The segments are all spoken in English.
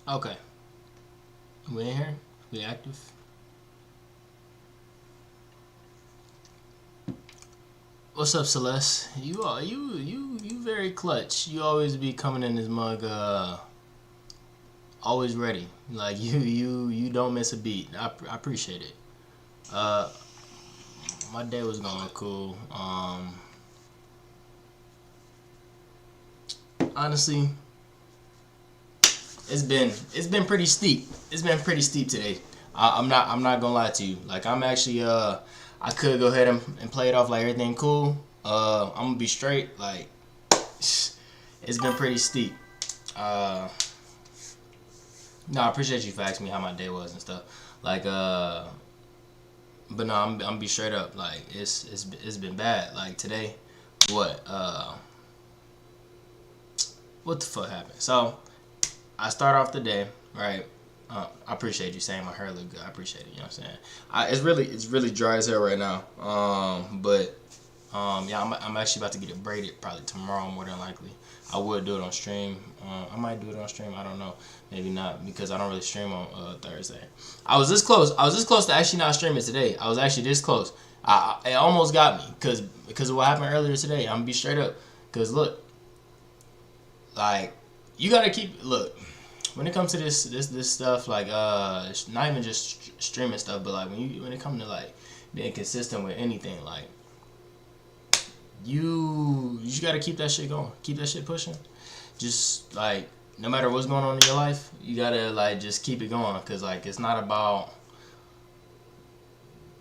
Okay, we in here. We active. What's up, Celeste? You very clutch. You always be coming in this mug, always ready. Like you don't miss a beat. I appreciate it. Uh, my day was going cool. Honestly, it's been pretty steep. It's been pretty steep today. I'm not gonna lie to you. Like I'm actually I could go ahead and play it off like everything cool. I'm gonna be straight. Like it's been pretty steep. Uh, no, I appreciate you for asking me how my day was and stuff. Like but no, I'm be straight up. Like it's been bad. Like today, what what the fuck happened? So I start off the day right. I appreciate you saying my hair look good. I appreciate it. You know what I'm saying? It's really dry as hell right now. But yeah, I'm actually about to get it braided probably tomorrow more than likely. I would do it on stream. I might do it on stream. I don't know. Maybe not because I don't really stream on Thursday. I was this close. I was this close to actually not streaming today. I was actually this close. It almost got me because of what happened earlier today. I'm gonna be straight up. Cause look, like you gotta keep look when it comes to this stuff. Like it's not even just streaming stuff, but like when it comes to like being consistent with anything, like you just gotta keep that shit going, keep that shit pushing. Just like no matter what's going on in your life, you gotta like just keep it going, cause like it's not about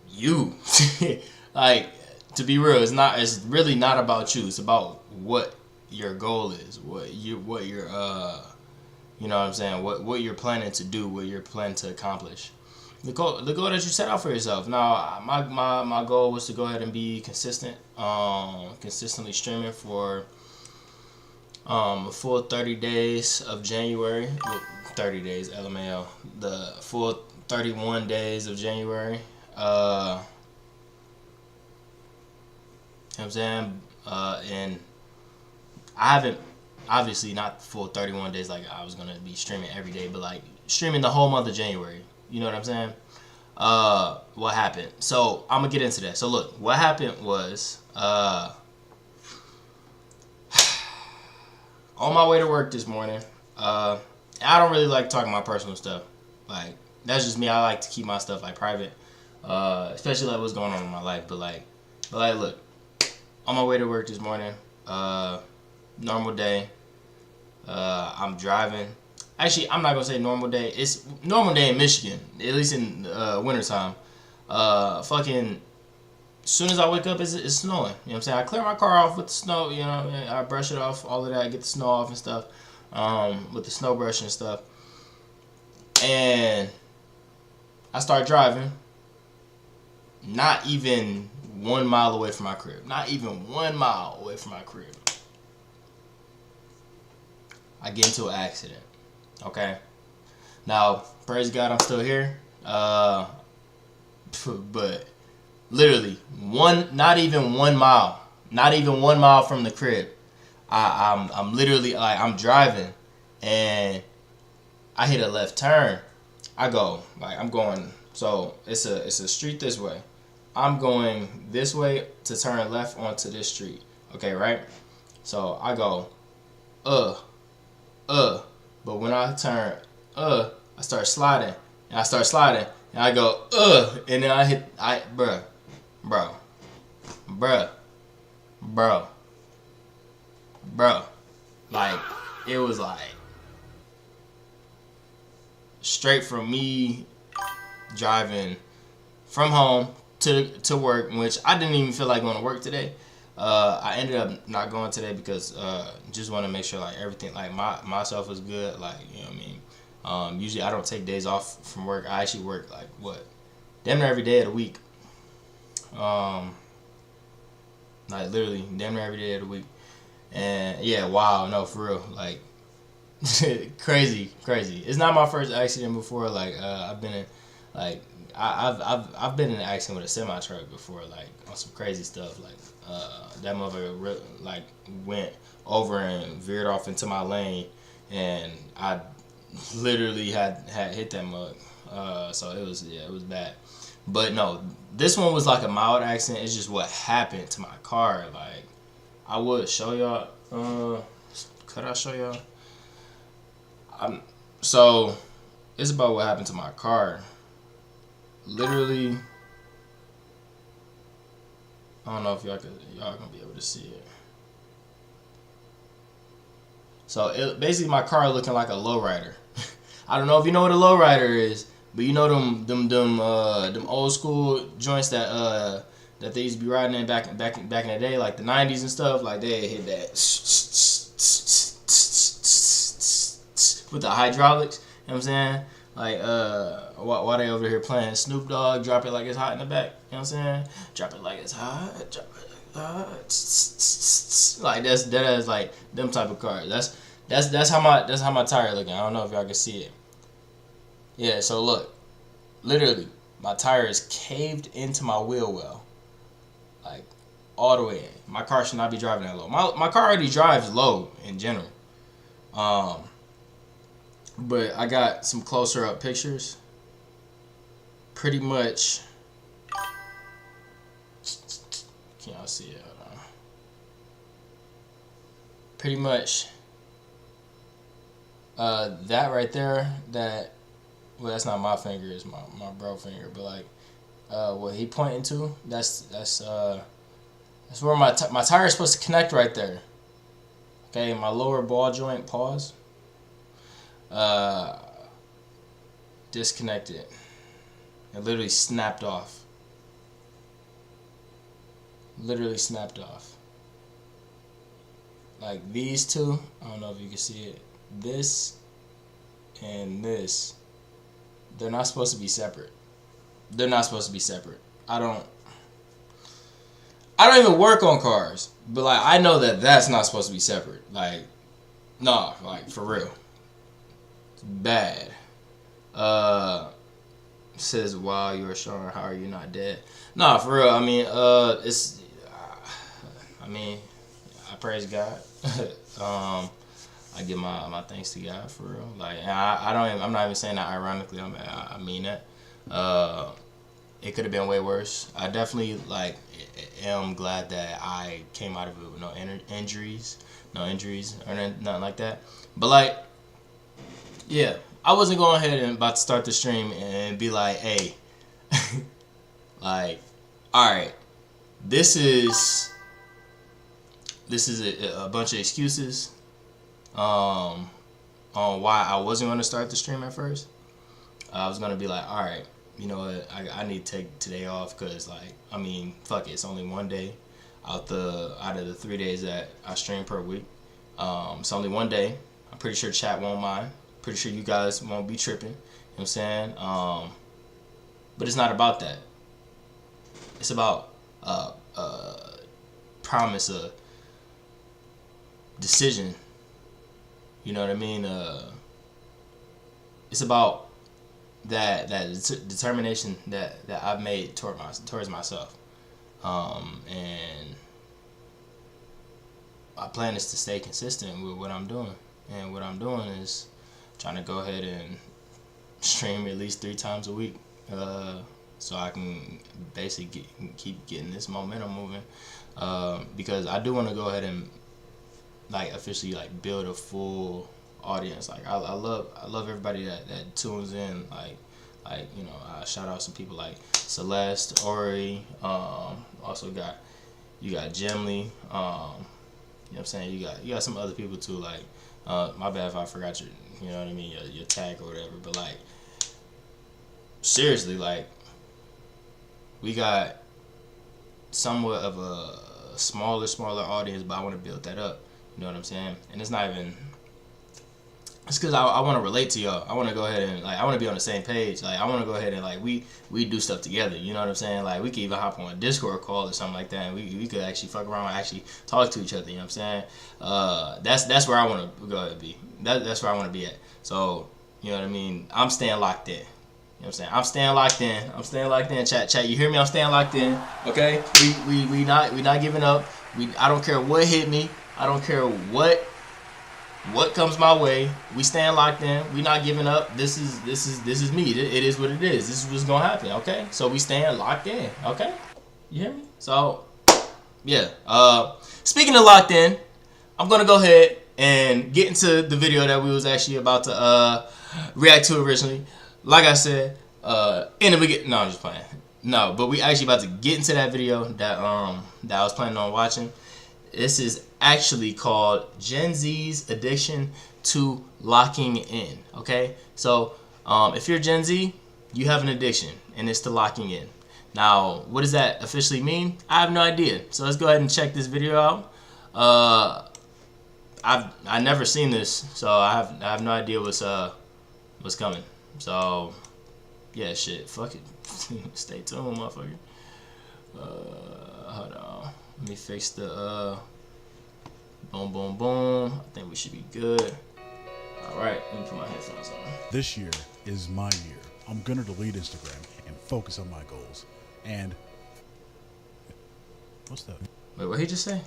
you. Like to be real, it's really not about you. It's about what your goal is, what your you know what I'm saying, what you're planning to do, what you're planning to accomplish. The goal that you set out for yourself. Now, my goal was to go ahead and be consistent, consistently streaming for a full 30 days of January. Well, 30 days, LMAO. The full 31 days of January. You know what I'm saying? And I haven't, obviously not full 31 days like I was going to be streaming every day, but like streaming the whole month of January. You know what I'm saying? What happened? So I'm gonna get into that. So look, what happened was on my way to work this morning. I don't really like talking my personal stuff. Like that's just me. I like to keep my stuff like private, especially like what's going on in my life. But like, look, on my way to work this morning, normal day. I'm driving. Actually, I'm not gonna say normal day. It's normal day in Michigan, at least in wintertime. Fucking, as soon as I wake up, it's snowing. You know what I'm saying? I clear my car off with the snow. You know, I brush it off, all of that, get the snow off and stuff, with the snow brush and stuff. And I start driving. Not even 1 mile away from my crib. Not even 1 mile away from my crib. I get into an accident. Okay. Now, praise God, I'm still here. But literally not even 1 mile, not even 1 mile from the crib. I'm literally like I'm driving, and I hit a left turn. I go like I'm going. So it's a street this way. I'm going this way to turn left onto this street. Okay, right? So I go, uh, uh. But when I turn, I start sliding. And I start sliding. And I go, and then bruh, bro, bruh, bro, bro. Like, it was like, straight from me driving from home to work, which I didn't even feel like going to work today. I ended up not going today because just want to make sure like everything like myself was good. Like you know what I mean. Usually I don't take days off from work. I actually work like what, damn near every day of the week. Like literally damn near every day of the week. And yeah, wow, no, for real, like crazy. It's not my first accident before. Like I've been in, like I've been in an accident with a semi truck before, like on some crazy stuff. Like that motherfucker like went over and veered off into my lane, and I literally had hit that mug. So it was bad. But no, this one was like a mild accident. It's just what happened to my car. Like, I would show y'all. Could I show y'all? So it's about what happened to my car. Literally, I don't know if y'all gonna be able to see it. So basically my car looking like a lowrider. I don't know if you know what a lowrider is, but you know them old school joints that they used to be riding in back in the day, like the 90s and stuff. Like they hit that with the hydraulics. You know what I'm saying? Like while they over here playing Snoop Dogg, drop it like it's hot in the back. You know what I'm saying? Drop it like it's hot. Drop it like hot. Like that is like them type of cars. That's how my tire looking. I don't know if y'all can see it. Yeah. So look, literally, my tire is caved into my wheel well, like all the way in. My car should not be driving that low. My car already drives low in general. But I got some closer up pictures. Pretty much, can y'all see it? Pretty much, that right there, well, that's not my finger, it's my bro finger, but like, what he pointing to, that's where my tire is supposed to connect right there. Okay, my lower ball joint, pause. Disconnected. It literally snapped off. Literally snapped off. Like these two, I don't know if you can see it. This and this, they're not supposed to be separate. They're not supposed to be separate. I don't even work on cars, but like I know that that's not supposed to be separate. Like, no, like for real. It's bad. Says, wow, you are showing, how are you not dead? Nah, for real. I mean, I praise God. I give my thanks to God for real. Like, I'm not even saying that ironically. I mean that. It could have been way worse. I definitely am glad that I came out of it with no injuries or nothing like that. But like, yeah, I wasn't going ahead and about to start the stream and be like, hey, like, all right, this is a bunch of excuses on why I wasn't going to start the stream at first. I was going to be like, all right, you know what, I need to take today off because, like, I mean, fuck it, it's only one day out of the 3 days that I stream per week. It's only one day. I'm pretty sure chat won't mind. Pretty sure you guys won't be tripping. You know what I'm saying? But it's not about that. It's about promise, a decision. You know what I mean? It's about that determination that I've made towards myself. And my plan is to stay consistent with what I'm doing. And what I'm doing is trying to go ahead and stream at least 3 times a week, so I can basically keep getting this momentum moving. Because I do want to go ahead and like officially like build a full audience. Like I love everybody that tunes in. Like you know, I shout out some people like Celeste, Ori. Also you got Jimly. You know what I'm saying? You got some other people too. Like my bad if I forgot your, you know what I mean, your tag or whatever. But like, seriously, like, we got somewhat of a smaller audience, but I want to build that up. You know what I'm saying? And it's not even. It's because I want to relate to y'all. I want to go ahead and like I want to be on the same page. Like I want to go ahead and like we do stuff together. You know what I'm saying? Like we could even hop on a Discord call or something like that, and we could actually fuck around and actually talk to each other. You know what I'm saying? That's where I want to go ahead and be. That's where I want to be at. So you know what I mean? I'm staying locked in. You know what I'm saying? I'm staying locked in. I'm staying locked in. Chat. You hear me? I'm staying locked in. Okay? We not giving up. I don't care what hit me. I don't care what what comes my way, we stand locked in. We not giving up. This is me. It is what it is. This is what's gonna happen. Okay, so we stand locked in. Okay, you hear me? So yeah. Speaking of locked in, I'm gonna go ahead and get into the video that we was actually about to react to originally. Like I said, in the beginning, no, I'm just playing. No, but we actually about to get into that video that I was planning on watching. This is actually called Gen Z's addiction to locking in. Okay, so if you're Gen Z, you have an addiction, and it's to locking in. Now, what does that officially mean? I have no idea. So let's go ahead and check this video out. I've never seen this, so I have no idea what's coming. So yeah, shit, fuck it. Stay tuned, motherfucker. Hold on. Let me fix the boom, boom, boom. I think we should be good. All right, let me put my headphones on. This year is my year. I'm gonna delete Instagram and focus on my goals. And what's that? Wait, what he just say?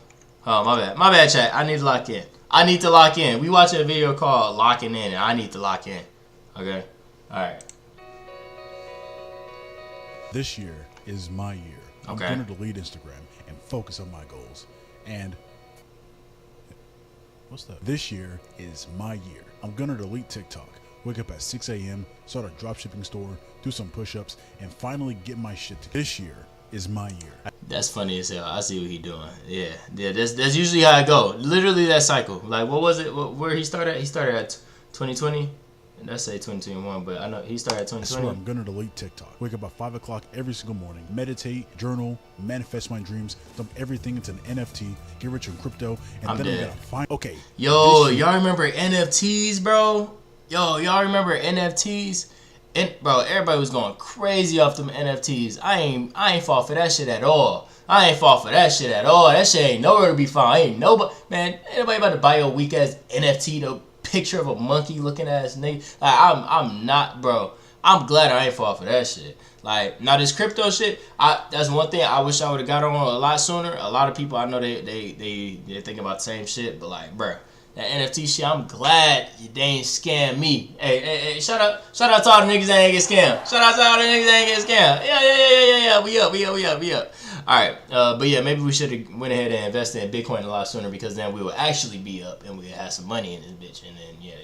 Oh, my bad. My bad, chat. I need to lock in. I need to lock in. We watching a video called Locking In, and I need to lock in. Okay? Alright. This year is my year. I'm gonna delete Instagram and focus on my goals. And what's that? This year is my year. I'm gonna delete TikTok. Wake up at 6 a.m., start a dropshipping store, do some push-ups, and finally get my shit together. This year is my year. That's funny as hell. I see what he doing. Yeah. That's usually how I go. Literally that cycle. Like, what was it? Where he started? He started at 2020. And let's say 2021, but I know he started at 2020. I swear I'm gonna delete TikTok. Wake up at 5 o'clock every single morning. Meditate, journal, manifest my dreams, dump everything into an NFT, get rich in crypto, and I'm then dead. I'm gonna find. Okay. Yo, y'all remember NFTs, bro? Yo, y'all remember NFTs? And bro, everybody was going crazy off them NFTs. I ain't fall for that shit at all. That shit ain't nowhere to be found. Ain't nobody, man. Ain't nobody about to buy your weak ass NFT, the picture of a monkey looking ass nigga. Like, I'm not, bro. I'm glad I ain't fall for that shit. Like, now this crypto shit, that's one thing I wish I would have got on a lot sooner. A lot of people I know they think about the same shit, but like, bro, that NFT shit, I'm glad they ain't scam me. Hey, shout out to all the niggas that ain't get scammed. Shout out to all the niggas that ain't get scammed. Yeah. We up. All right, but yeah, maybe we should have went ahead and invested in Bitcoin a lot sooner, because then we would actually be up and we would have some money in this bitch, and then yeah,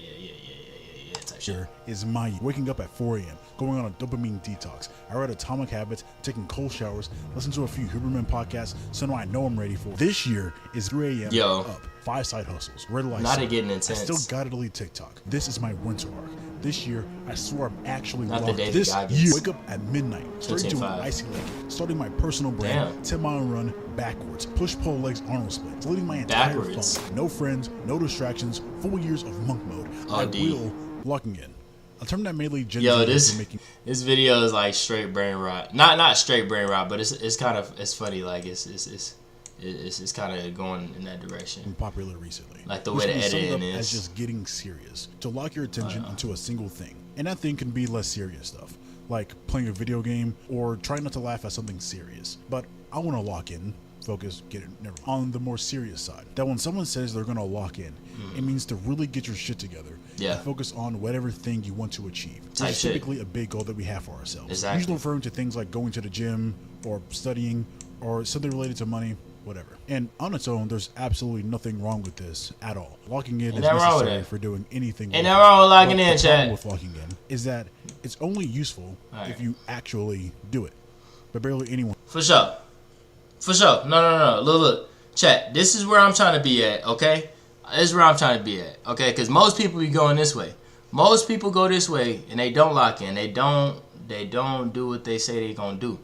type shit. Is my waking up at 4 a.m., going on a dopamine detox. I read Atomic Habits, taking cold showers, listen to a few Huberman podcasts, so now I know I'm ready for. This year is 3 a.m. up, 5 side hustles, red lights. Not it getting intense. I still gotta delete TikTok. This is my winter arc. This year, I swear I'm actually not locked. This year, wake up at midnight, straight to an icy lake, starting my personal brand, 10-mile run backwards, push-pull legs Arnold split, deleting my entire phone, no friends, no distractions, 4 years of monk mode. I will locking in. A term that mainly Gen Z this video is like straight brain rot. Not straight brain rot, but it's kind of, it's funny. Like it's kind of going in that direction. Popular recently, like the way the editing is. As just getting serious, to lock your attention onto a single thing, and that thing can be less serious stuff, like playing a video game or trying not to laugh at something serious. But I want to lock in, focus, get it on the more serious side. That when someone says they're gonna lock in, it means to really get your shit together. Yeah. And focus on whatever thing you want to achieve. It's typically a big goal that we have for ourselves. Exactly. Usually referring to things like going to the gym or studying or something related to money, whatever. And on its own, there's absolutely nothing wrong with this at all. Locking in is necessary for doing anything. Ain't nothing wrong with locking in, chat. The problem with locking in is that it's only useful if you actually do it. But barely anyone. For sure. No. Look. Chat, this is where I'm trying to be at, okay? This is where I'm trying to be at, okay? Because most people be going this way. Most people go this way and they don't lock in. They don't do what they say they gonna do. You know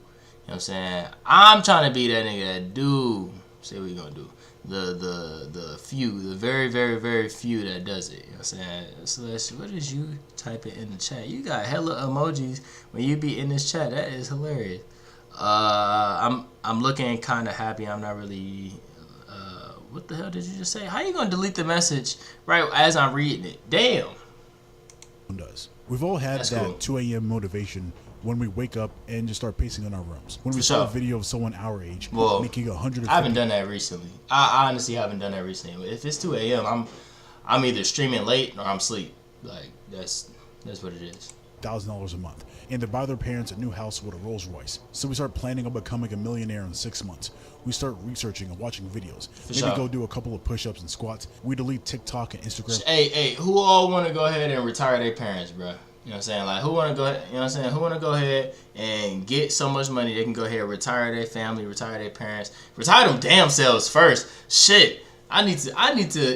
what I'm saying? I'm trying to be that nigga that do say what you gonna do. The few, the very, very, very few that does it. You know what I'm saying? So what is you typing in the chat? You got hella emojis when you be in this chat. That is hilarious. I'm looking kind of happy. I'm not really. What the hell did you just say? How you gonna delete the message right as I'm reading it? Damn. Does. We've all had that 2 a.m. motivation when we wake up and just start pacing in our rooms. When we saw a video of someone our age making 100. I haven't done that recently. I honestly haven't done that recently. If it's 2 a.m., I'm either streaming late or I'm asleep. Like that's what it is. $1,000 a month, and to buy their parents a new house with a Rolls Royce. So we start planning on becoming a millionaire in 6 months. We start researching and watching videos. Maybe go do a couple of push-ups and squats. We delete TikTok and Instagram. Hey, who all want to go ahead and retire their parents, bro? You know what I'm saying? Like, who want to go ahead, you know what I'm saying? Who want to go ahead and get so much money they can go ahead and retire their family, retire their parents, retire them damn selves first. Shit. I need to,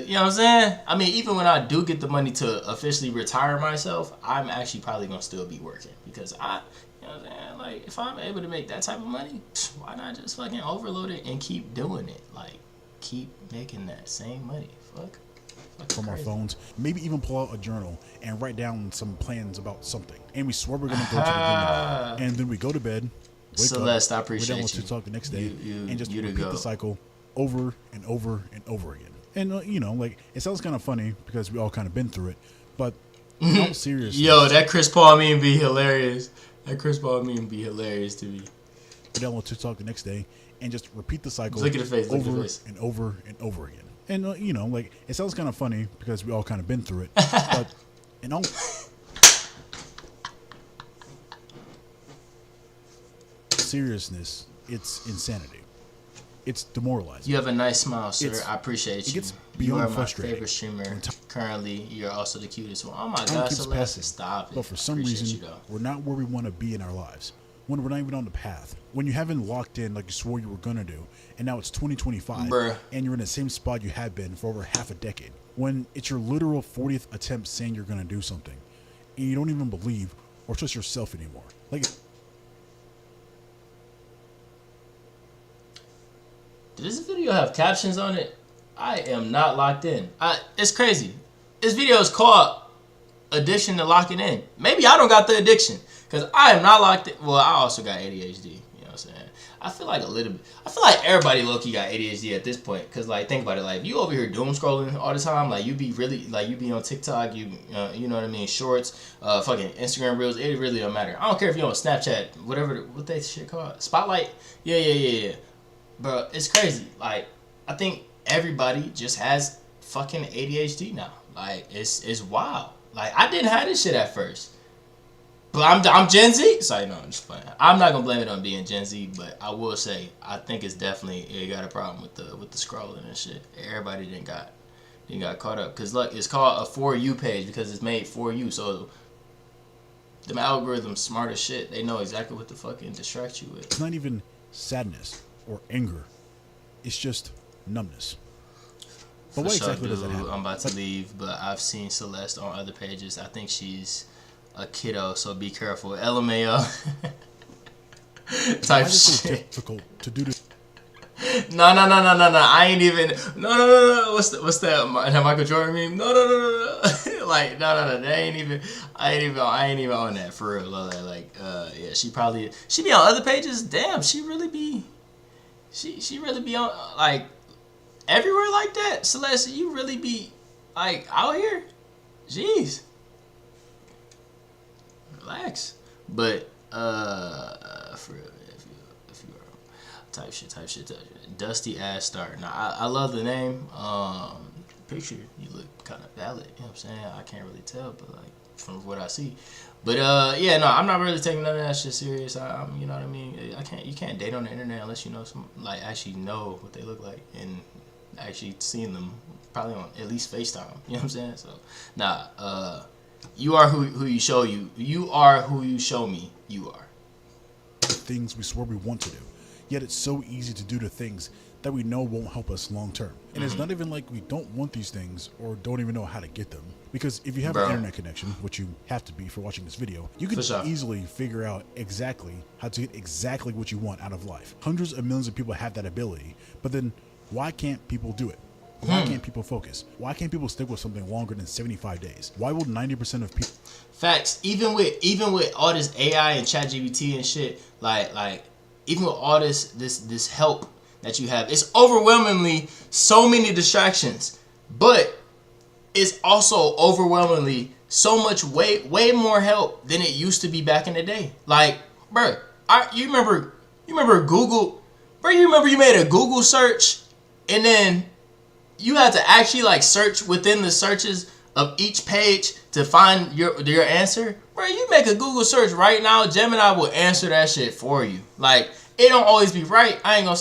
you know what I'm saying? I mean, even when I do get the money to officially retire myself, I'm actually probably going to still be working because you know what I'm saying? Like, if I'm able to make that type of money, why not just fucking overload it and keep doing it? Like, keep making that same money. Fuck. From crazy. Our phones, maybe even pull out a journal and write down some plans about something. And we swear we're going to go to the gym tomorrow. And then we go to bed, wake Celeste, up, I appreciate we're down you. to talk the next day, and just you repeat the cycle over and over and over again. And, you know, like, it sounds kind of funny because we all kind of been through it, but in all seriousness. Yo, that Chris Paul meme be hilarious. That Chris Paul meme be hilarious to me. We're down to talk the next day and just repeat the cycle Look at the face, look at the over face. and over and over again. And, you know, like, it sounds kind of funny because we all kind of been through it, but in all seriousness, it's insanity. It's demoralizing. You have a nice smile, sir. I appreciate you. It gets You beyond are my frustrating. favorite streamer. Currently, you're also the cutest one. Oh my Time God, keeps Celeste, passing, stop it. but for some Appreciate reason, you, though. we're not where we want to be in our lives. When we're not even on the path. When you haven't locked in like you swore you were going to do, and now it's 2025, Bruh. and you're in the same spot you have been for over half a decade. When it's your literal 40th attempt saying you're going to do something, and you don't even believe or trust yourself anymore. Like, Did this video have captions on it? I am not locked in. It's crazy. This video is called Addiction to Locking In. Maybe I don't got the addiction. Because I am not locked in. Well, I also got ADHD. You know what I'm saying? I feel like a little bit. I feel like everybody low-key got ADHD at this point. Because, like, think about it. Like, if you over here doom scrolling all the time, like, you be really, like, you be on TikTok, you know what I mean, shorts, fucking Instagram Reels, it really don't matter. I don't care if you're on Snapchat, what that shit called? Spotlight? Yeah. Bro, it's crazy. Like, I think everybody just has fucking ADHD now. Like, it's wild. Like, I didn't have this shit at first. But I'm Gen Z. Sorry, no, I'm just playing. I'm not gonna blame it on being Gen Z, but I will say I think it's definitely it got a problem with the scrolling and shit. Everybody didn't got caught up because look, it's called a For You page because it's made for you. So them algorithms smart as shit. They know exactly what to fucking distract you with. it's not even sadness or anger. It's just numbness. But what exactly does that happen? I'm about to leave, but I've seen Celeste on other pages. I think she's a kiddo, so be careful. LMAO. Type Why is it so shit. difficult to do this? No. I ain't even. No. What's that? That Michael Jordan meme? No. Like, no. They ain't even. I ain't even on that for real. Like, yeah, she be on other pages. Damn, she really be on like everywhere like that. Celeste, you really be like out here. Jeez. Relax. But for real, if you are type shit. Dusty ass start. Now I love the name. Picture you look kind of valid. You know what I'm saying? I can't really tell, but like from what I see. But yeah, no, I'm not really taking none of that shit serious. I'm, you know what I mean? You can't date on the internet unless you know like actually know what they look like and actually seeing them probably on at least FaceTime. You know what I'm saying? So nah, you are who you show you. You are who you show me. You are. Things we swear we want to do. Yet it's so easy to do the things that we know won't help us long term. And it's not even like we don't want these things or don't even know how to get them. Because if you have an internet connection, which you have to be for watching this video, you can easily figure out exactly how to get exactly what you want out of life. Hundreds of millions of people have that ability, but then why can't people do it? Why can't people focus? Why can't people stick with something longer than 75 days? Why will 90% of people... Facts. Even with all this AI and ChatGPT and shit, like even with all this help that you have, it's overwhelmingly so many distractions, but it's also overwhelmingly so much way more help than it used to be back in the day. Like, bro, you remember Google, bro? You remember you made a Google search and then you had to actually like search within the searches of each page to find your answer. Bro, you make a Google search right now, Gemini will answer that shit for you. Like, it don't always be right. I ain't gonna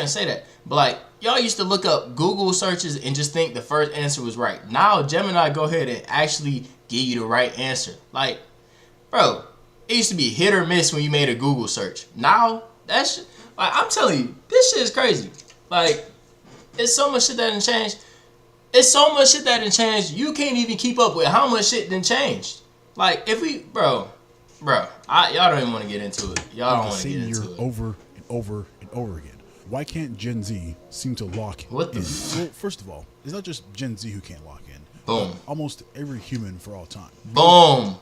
say that. But like, y'all used to look up Google searches and just think the first answer was right. Now Gemini go ahead and actually give you the right answer. Like, bro, it used to be hit or miss when you made a Google search. Now that shit, like, I'm telling you, this shit is crazy. Like, it's so much shit that done changed. It's so much shit that done changed. You can't even keep up with how much shit done changed. Like, if we, y'all don't even want to get into it. Y'all don't want to get into it. Over and over and over again. Why can't Gen Z seem to lock in? Well, first of all, it's not just Gen Z who can't lock in. Boom. Almost every human for all time. Boom.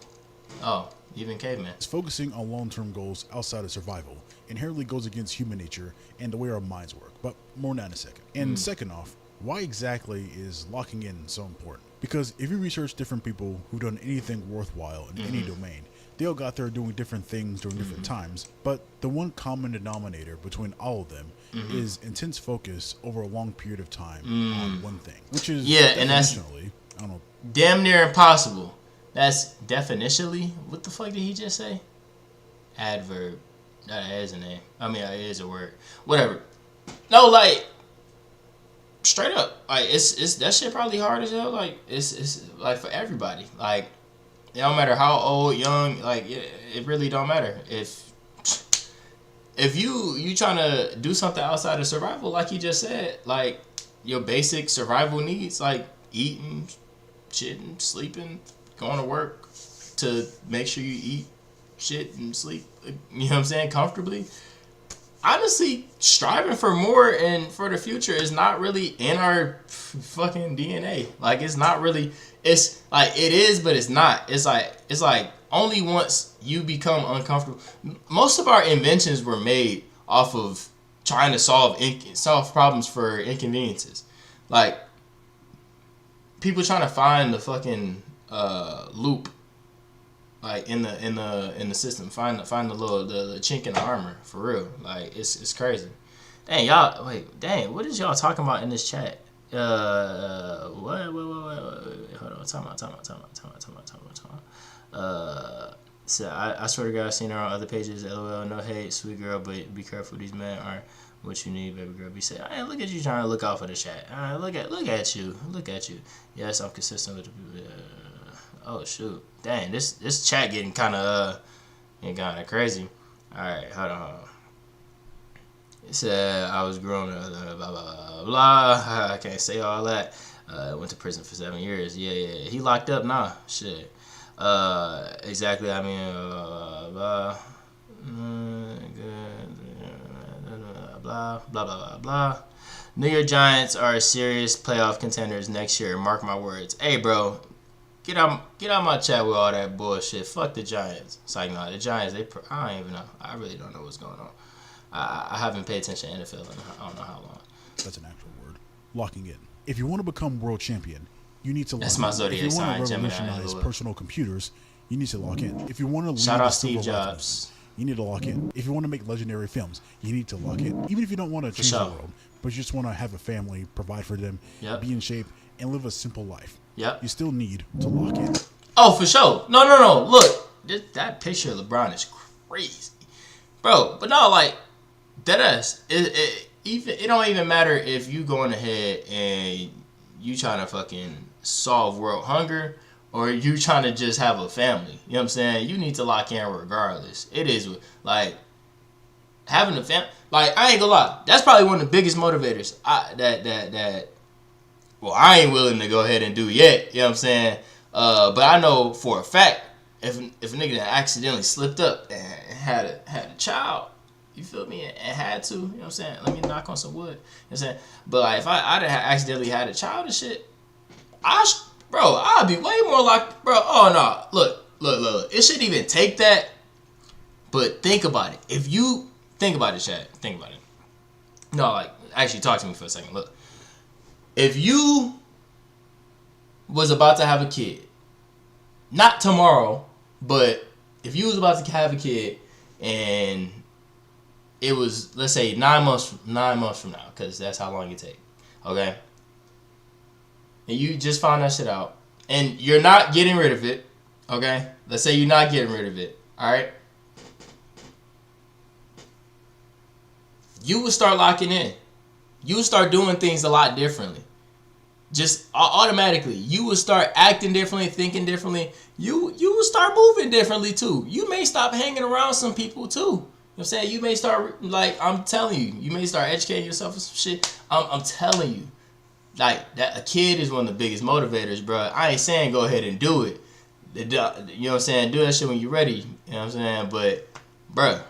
Oh, even caveman. It's focusing on long-term goals outside of survival inherently goes against human nature and the way our minds work. But more on that in a second. And second off, why exactly is locking in so important? Because if you research different people who've done anything worthwhile in any domain, they all got there doing different things during different times. But the one common denominator between all of them is intense focus over a long period of time on one thing. Which is and that's I don't know, damn near impossible. That's definitionally, what the fuck did he just say? Adverb. That is a name. I mean, it is a word. Whatever. No, like, straight up, like, it's that shit probably hard as hell. Like, it's like for everybody. Like, it don't matter how old, young, like, it really don't matter. If you trying to do something outside of survival, like you just said, like, your basic survival needs, like eating, shitting, sleeping, going to work to make sure you eat, shit, and sleep, you know what I'm saying, comfortably. Honestly, striving for more and for the future is not really in our fucking DNA. Like, it's not really, it's like, it is, but it's not. It's like only once you become uncomfortable. Most of our inventions were made off of trying to solve problems for inconveniences. Like, people trying to find the fucking loop, like in the system, find the little the chink in the armor, for real. Like, it's crazy. Dang, y'all, what is y'all talking about in this chat? What? Hold on, time out. So I swear to God, I've seen her on other pages. LOL, no hate, sweet girl, but be careful. These men aren't what you need, baby girl. Be safe. Hey, look at you trying to look out for the chat. Look at you. Yes, I'm consistent with the people. Oh shoot, dang, this chat getting kind of crazy. All right, hold on. It said I was grown, blah blah blah blah. I can't say all that. Went to prison for 7 years. Yeah. He locked up now. Shit. Exactly. I mean, blah blah blah blah. New York Giants are serious playoff contenders next year. Mark my words. Hey, bro, get out my chat with all that bullshit. Fuck the Giants. It's like, no, the Giants. I don't even know. I really don't know what's going on. I haven't paid attention to NFL in I don't know how long. That's an actual word. Locking in. If you want to become world champion, you need to lock in. That's my zodiac sign, If you want to Gemini. revolutionize personal computers, you need to lock in. If you want to Shout out Steve Jobs. You need to lock in. If you want to make legendary films, you need to lock in. Even if you don't want to change the world, but you just want to have a family, provide for them, be in shape, and live a simple life. You still need to lock in. Oh, for sure. No. Look, that picture of LeBron is crazy, bro. But no, like, deadass. It don't even matter if you going ahead and you trying to fucking solve world hunger, or you trying to just have a family. You know what I'm saying? You need to lock in regardless. It is, like, having a family. Like, I ain't gonna lie. That's probably one of the biggest motivators well, I ain't willing to go ahead and do yet. You know what I'm saying? But I know for a fact, if a nigga accidentally slipped up and had a child, you feel me, and had to, you know what I'm saying? Let me knock on some wood. You know what I'm saying? But like, if I'd have accidentally had a child and shit, I'd be way more like, bro. Oh no, look. It shouldn't even take that. But think about it. If you think about it, Chad, think about it. No, like, actually, talk to me for a second. Look, if you was about to have a kid, not tomorrow, but if you was about to have a kid and it was, let's say, 9 months from now, because that's how long it take. Okay. and you just found that shit out, and you're not getting rid of it, okay? Let's say you're not getting rid of it, all right? You will start locking in. You will start doing things a lot differently. Just automatically. You will start acting differently, thinking differently. You will start moving differently too. You may stop hanging around some people too. You know what I'm saying? You may start, like, I'm telling you, you may start educating yourself on some shit. I'm telling you. Like, that a kid is one of the biggest motivators, bro. I ain't saying go ahead and do it. You know what I'm saying? Do that shit when you're ready. You know what I'm saying? But, bro,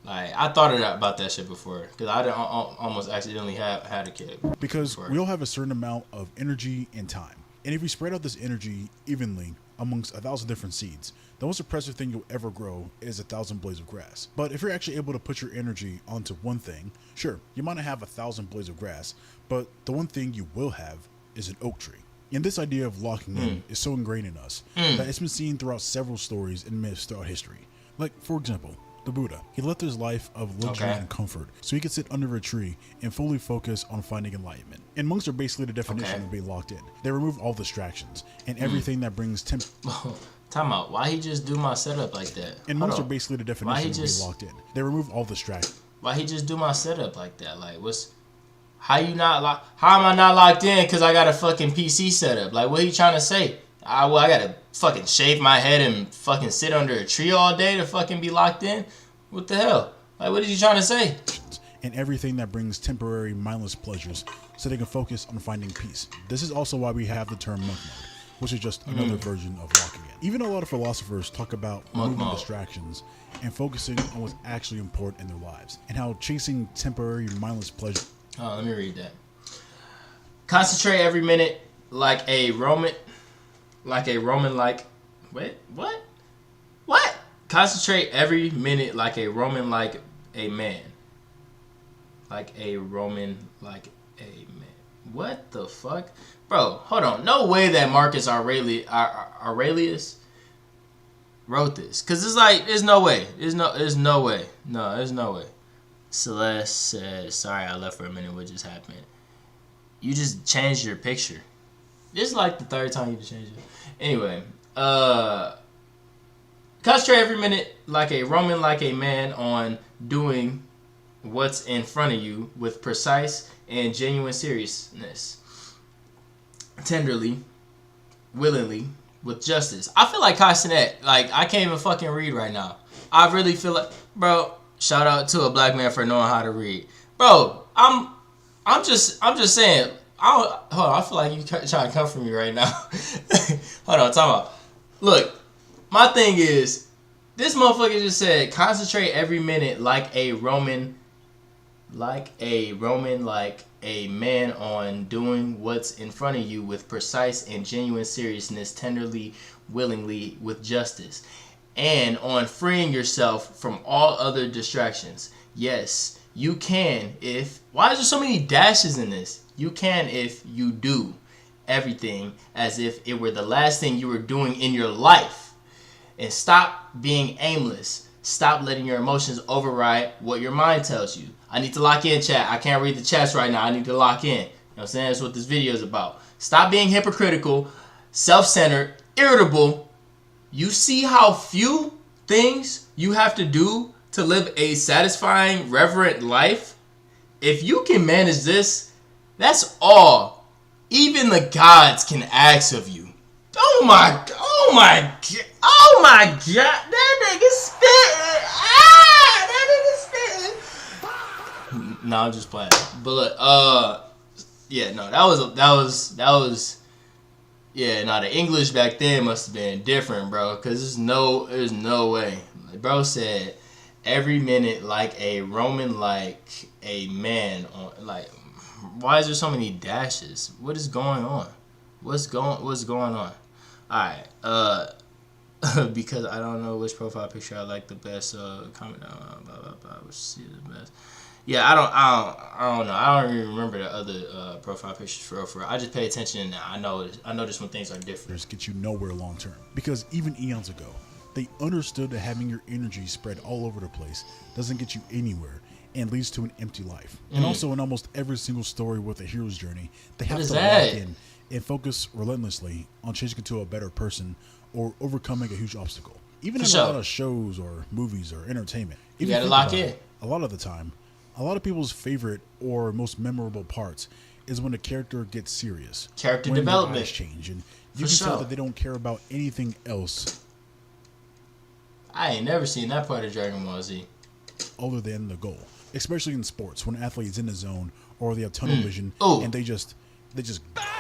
like, I thought about that shit before, because I almost accidentally had a kid. Because before. We all have a certain amount of energy and time. And if we spread out this energy evenly amongst 1,000 different seeds, the most impressive thing you'll ever grow is 1,000 blades of grass. But if you're actually able to put your energy onto one thing, sure, you might not have 1,000 blades of grass, but the one thing you will have is an oak tree. And this idea of locking in is so ingrained in us that it's been seen throughout several stories and myths throughout history. Like, for example, the Buddha. He lived his life of luxury and comfort so he could sit under a tree and fully focus on finding enlightenment. And monks are basically the definition of being locked in. They remove all distractions and everything that brings Time out. Why he just do my setup like that? And monks are basically the definition of being locked in. They remove all distractions. Why he just do my setup like that? Like, how am I not locked in because I got a fucking PC setup? Like, what are you trying to say? I gotta fucking shave my head and fucking sit under a tree all day to fucking be locked in? What the hell? Like, what are you trying to say? And everything that brings temporary, mindless pleasures so they can focus on finding peace. This is also why we have the term monk mode, which is just another version of locking in. Even a lot of philosophers talk about removing distractions and focusing on what's actually important in their lives, and how chasing temporary, mindless pleasure. Oh, let me read that. Concentrate every minute like a Roman. Wait, what? What? Concentrate every minute like a Roman, like a man. Like a Roman, like a man. What the fuck? Bro, hold on. No way that Marcus Aurelius wrote this. Because it's like, there's no way. There's no way. No, there's no way. Celeste says, sorry I left for a minute. What just happened? You just changed your picture. This is like the third time you just changed it. Anyway, concentrate every minute like a Roman, like a man, on doing what's in front of you with precise and genuine seriousness. Tenderly, willingly, with justice. I feel like Castanet. Like, I can't even fucking read right now. I really feel like, bro, shout out to a black man for knowing how to read. Bro, I'm just saying. Hold on, I feel like you trying to come for me right now. Hold on, time out. Look, my thing is, this motherfucker just said, concentrate every minute like a Roman, like a man, on doing what's in front of you with precise and genuine seriousness, tenderly, willingly, with justice, and on freeing yourself from all other distractions. Yes, you can if... Why is there so many dashes in this? You can if you do everything as if it were the last thing you were doing in your life. And stop being aimless. Stop letting your emotions override what your mind tells you. I need to lock in, chat. I can't read the chats right now. I need to lock in. You know what I'm saying? That's what this video is about. Stop being hypocritical, self-centered, irritable. You see how few things you have to do to live a satisfying, reverent life? If you can manage this, that's all even the gods can ask of you. Oh my god. That nigga spitting. That nigga spitting. No, I'm just playing. But look, yeah, no, that was yeah, no, the English back then must have been different, bro, cuz there's no way. Bro said every minute like a Roman, like a man, on, like, why is there so many dashes? What is going on? What's going on? Alright, because I don't know which profile picture I like the best, comment down, blah, blah, blah, which is the best. Yeah, I don't know. I don't even remember the other profile pictures for real. I just pay attention and I notice when things are different. Get you nowhere long term. Because even eons ago, they understood that having your energy spread all over the place doesn't get you anywhere and leads to an empty life. And also in almost every single story with a hero's journey, they have to lock in and focus relentlessly on changing into a better person or overcoming a huge obstacle. Even in a lot of shows or movies or entertainment, you gotta lock in. A lot of the time, a lot of people's favorite or most memorable parts is when the character gets serious. Character when development. Their eyes change, and you can tell that they don't care about anything else. I ain't never seen that part of Dragon Ball Z. Other than the goal. Especially in sports, when athletes in the zone or they have tunnel vision and they just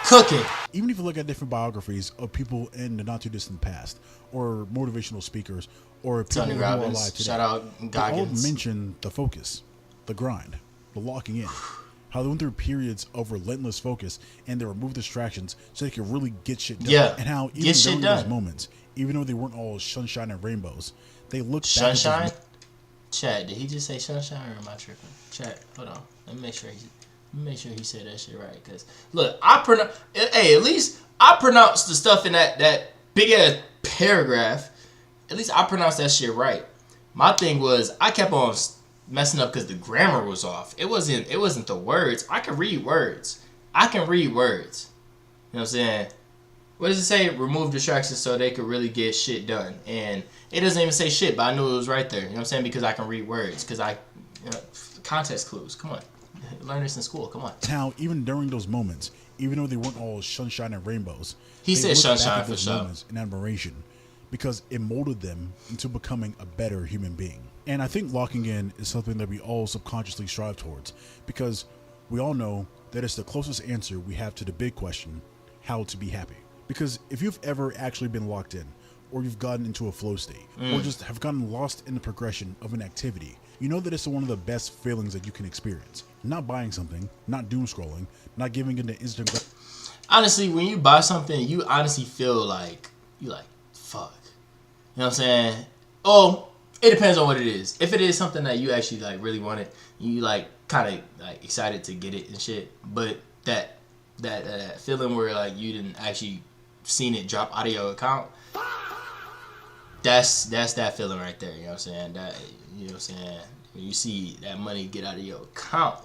cooking. Even if you look at different biographies of people in the not too distant past, or motivational speakers, or people Tony who are Robbins, alive today, shout out Goggins. They all mention the focus, the grind, the locking in. How they went through periods of relentless focus and they removed distractions so they could really get shit done. Yeah. And how even during those moments, even though they weren't all sunshine and rainbows, they looked sunshine. Chat, did he just say sunshine or am I tripping? Chat, hold on. Let me make sure he said that shit right. Cause look, at least I pronounced the stuff in that big ass paragraph. At least I pronounced that shit right. My thing was I kept on messing up because the grammar was off. It wasn't the words. I can read words. You know what I'm saying? What does it say? Remove distractions so they could really get shit done. And it doesn't even say shit, but I knew it was right there. You know what I'm saying? Because I can read words. Because context clues. Come on. Learn this in school. Come on. Now, even during those moments, even though they weren't all sunshine and rainbows, he said sunshine for sure. In admiration, because it molded them into becoming a better human being. And I think locking in is something that we all subconsciously strive towards, because we all know that it's the closest answer we have to the big question, how to be happy. Because if you've ever actually been locked in, or you've gotten into a flow state, or just have gotten lost in the progression of an activity, you know that it's one of the best feelings that you can experience. Not buying something, not doom scrolling, not giving into instant. Honestly, when you buy something, you honestly feel like fuck. You know what I'm saying? Oh, it depends on what it is. If it is something that you actually really wanted, you kind of excited to get it and shit. But that feeling where you didn't actually seen it drop out of your account, that's that feeling right there. You know what I'm saying? That, you know what I'm saying? When you see that money get out of your account,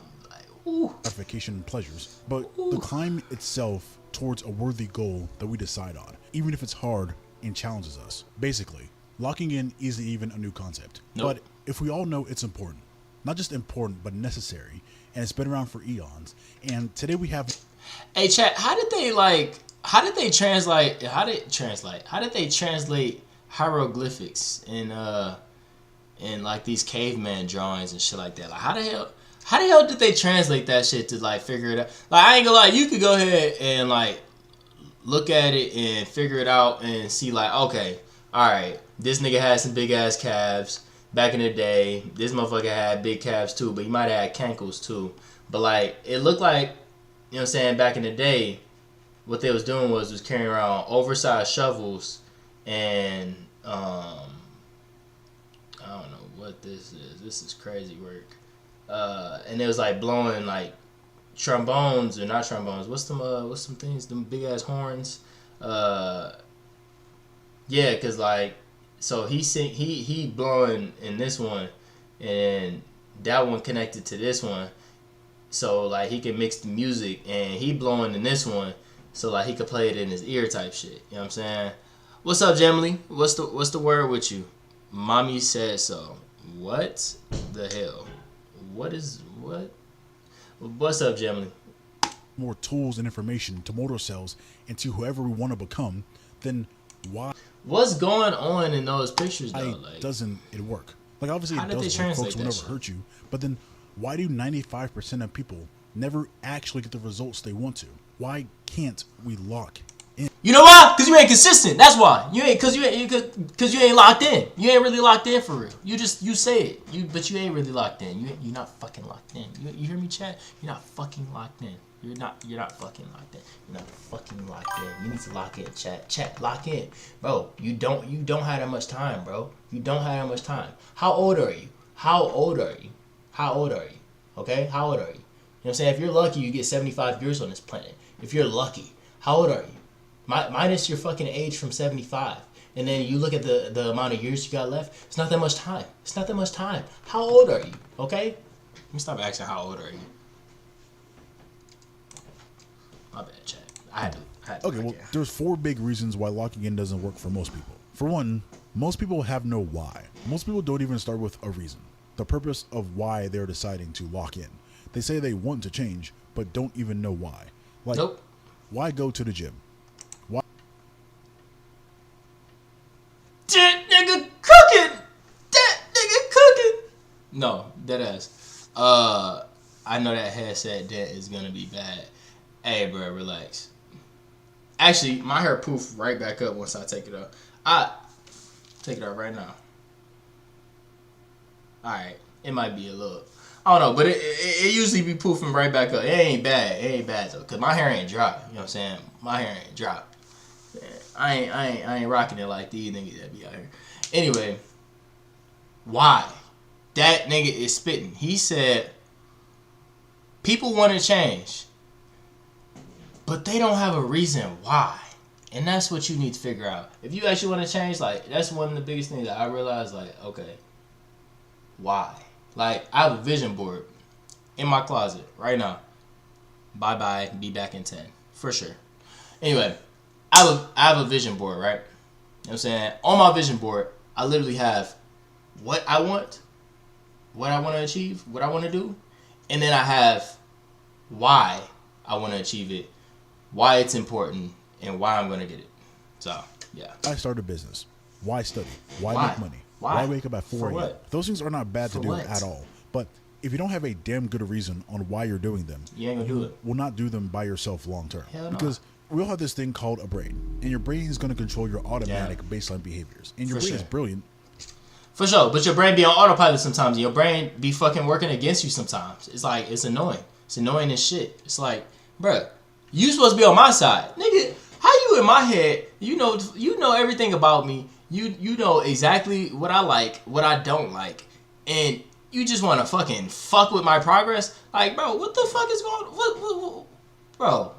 ooh. Gratification and pleasures. But the climb itself towards a worthy goal that we decide on, even if it's hard and challenges us. Basically, locking in isn't even a new concept. Nope. But if we all know it's important, not just important, but necessary, and it's been around for eons, and today we have... Hey, chat, how did they translate hieroglyphics in these caveman drawings and shit like that? How the hell did they translate that shit to figure it out? I ain't gonna lie, you could go ahead and look at it and figure it out and see okay, alright, this nigga had some big ass calves back in the day. This motherfucker had big calves too, but he might have had cankles too. But it looked like, you know what I'm saying, back in the day, what they was doing was carrying around oversized shovels and I don't know what this is. This is crazy work. And it was blowing trombones or not trombones. What's some things? Them big ass horns. Yeah, cause so he blowing in this one, and that one connected to this one. So he can mix the music, and he blowing in this one, so he could play it in his ear type shit. You know what I'm saying? What's up, Gemily? What's the word with you? Mommy said so. What the hell? What's up, Gemily? More tools and information to mold ourselves into whoever we want to become, then why? What's going on in those pictures though? Doesn't it work? Obviously it does work. Folks will never hurt you, but then why do 95% of people never actually get the results they want to? Why can't we lock in? You know why? Because you ain't consistent. That's why. Because you ain't locked in. You ain't really locked in for real. You say it. But you ain't really locked in. You're not fucking locked in. You hear me, chat? You're not fucking locked in. You're not fucking locked in. You're not fucking locked in. You need to lock in, chat. Chat, lock in. Bro, you don't have that much time, bro. You don't have that much time. How old are you? Okay? How old are you? You know what I'm saying? If you're lucky, you get 75 years on this planet. If you're lucky. How old are you? Minus your fucking age from 75. And then you look at the amount of years you got left. It's not that much time. How old are you? Okay? Let me stop asking how old are you. My bad, chat. I had to Okay, well, there's 4 big reasons why locking in doesn't work for most people. For one, most people have no why. Most people don't even start with a reason, the purpose of why they're deciding to lock in. They say they want to change, but don't even know why. Like, nope. Why go to the gym? Why? That nigga cooking. That nigga cooking. No, dead ass. I know that headset dent is gonna be bad. Hey, bro, relax. Actually, my hair poof right back up once I take it off. I take it off right now. All right, it might be a little. I don't know, but it usually be poofing right back up. It ain't bad. It ain't bad though, cause my hair ain't dry. You know what I'm saying? My hair ain't dry. I ain't rocking it like these niggas that be out here. Anyway, why? That nigga is spitting. He said people want to change, but they don't have a reason why. And that's what you need to figure out. If you actually want to change, like, that's one of the biggest things that I realized, like, okay, why? Like, I have a vision board in my closet right now. Bye-bye, be back in 10. For sure. Anyway, I have a vision board, right? You know what I'm saying? On my vision board, I literally have what I want, what I want to achieve, what I want to do, and then I have why I want to achieve it, why it's important, and why I'm going to get it. So, yeah. I start a business. Why study? Why make money? Why wake up at 4 a.m.? Those things are not bad to do at all. But if you don't have a damn good reason on why you're doing them, you ain't gonna do it. Will not do them by yourself long term. Hell no. Because we all have this thing called a brain, and your brain is going to control your automatic baseline behaviors. And your brain is brilliant. For sure, but your brain be on autopilot sometimes. Your brain be fucking working against you sometimes. It's like, it's annoying. It's annoying as shit. It's like, bruh, you supposed to be on my side. Nigga, how you in my head? You know everything about me. You know exactly what I like, what I don't like. And you just want to fucking fuck with my progress? Like, bro, what the fuck is going on?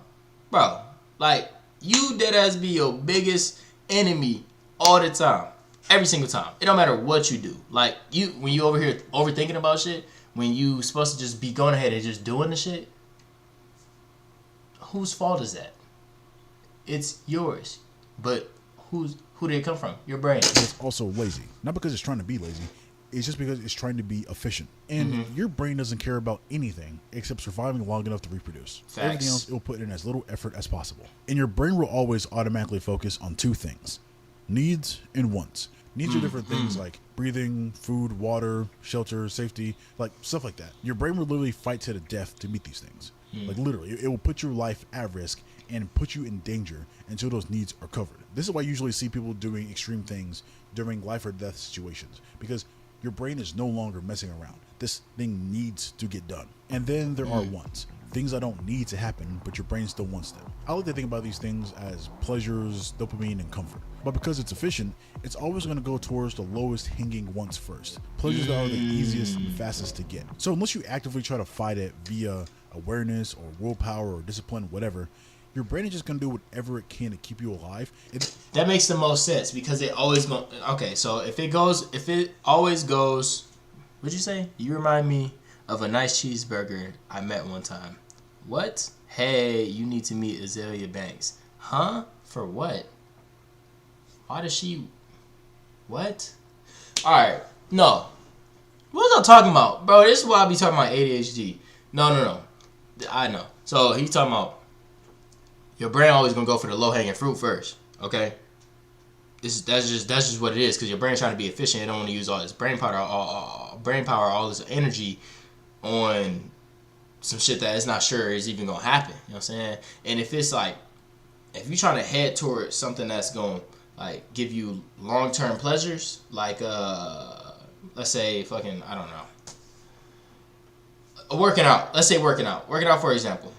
Bro. Like, you deadass be your biggest enemy all the time. Every single time. It don't matter what you do. Like, when you over here overthinking about shit, when you supposed to just be going ahead and just doing the shit, whose fault is that? It's yours. But who did it come from? Your brain. It's also lazy. Not because it's trying to be lazy. It's just because it's trying to be efficient. And your brain doesn't care about anything except surviving long enough to reproduce. Facts. Everything else, it will put in as little effort as possible. And your brain will always automatically focus on 2 things. Needs and wants. Needs are different things like breathing, food, water, shelter, safety, like stuff like that. Your brain will literally fight to the death to meet these things. Like literally, it will put your life at risk and put you in danger until those needs are covered. This is why you usually see people doing extreme things during life or death situations, because your brain is no longer messing around. This thing needs to get done. And then there are wants. Things that don't need to happen, but your brain still wants them. I like to think about these things as pleasures, dopamine, and comfort. But because it's efficient, it's always going to go towards the lowest hanging wants first. Pleasures that are the easiest and fastest to get. So unless you actively try to fight it via awareness or willpower or discipline, whatever, your brain is just going to do whatever it can to keep you alive. That makes the most sense because it always goes. Okay, so if it always goes, what'd you say? You remind me of a nice cheeseburger I met one time. What? Hey, you need to meet Azalea Banks. Huh? For what? Why does she... What? Alright. No. What was I talking about? Bro, this is why I be talking about ADHD. No. I know. So, he's talking about your brain always gonna go for the low-hanging fruit first. Okay? That's just what it is. Because your brain's trying to be efficient. It don't want to use all this brain power, all this energy on some shit that it's not sure is even gonna happen. You know what I'm saying? And if it's like, if you're trying to head towards something that's gonna like give you long-term pleasures, like let's say fucking, I don't know, working out. Let's say working out for example.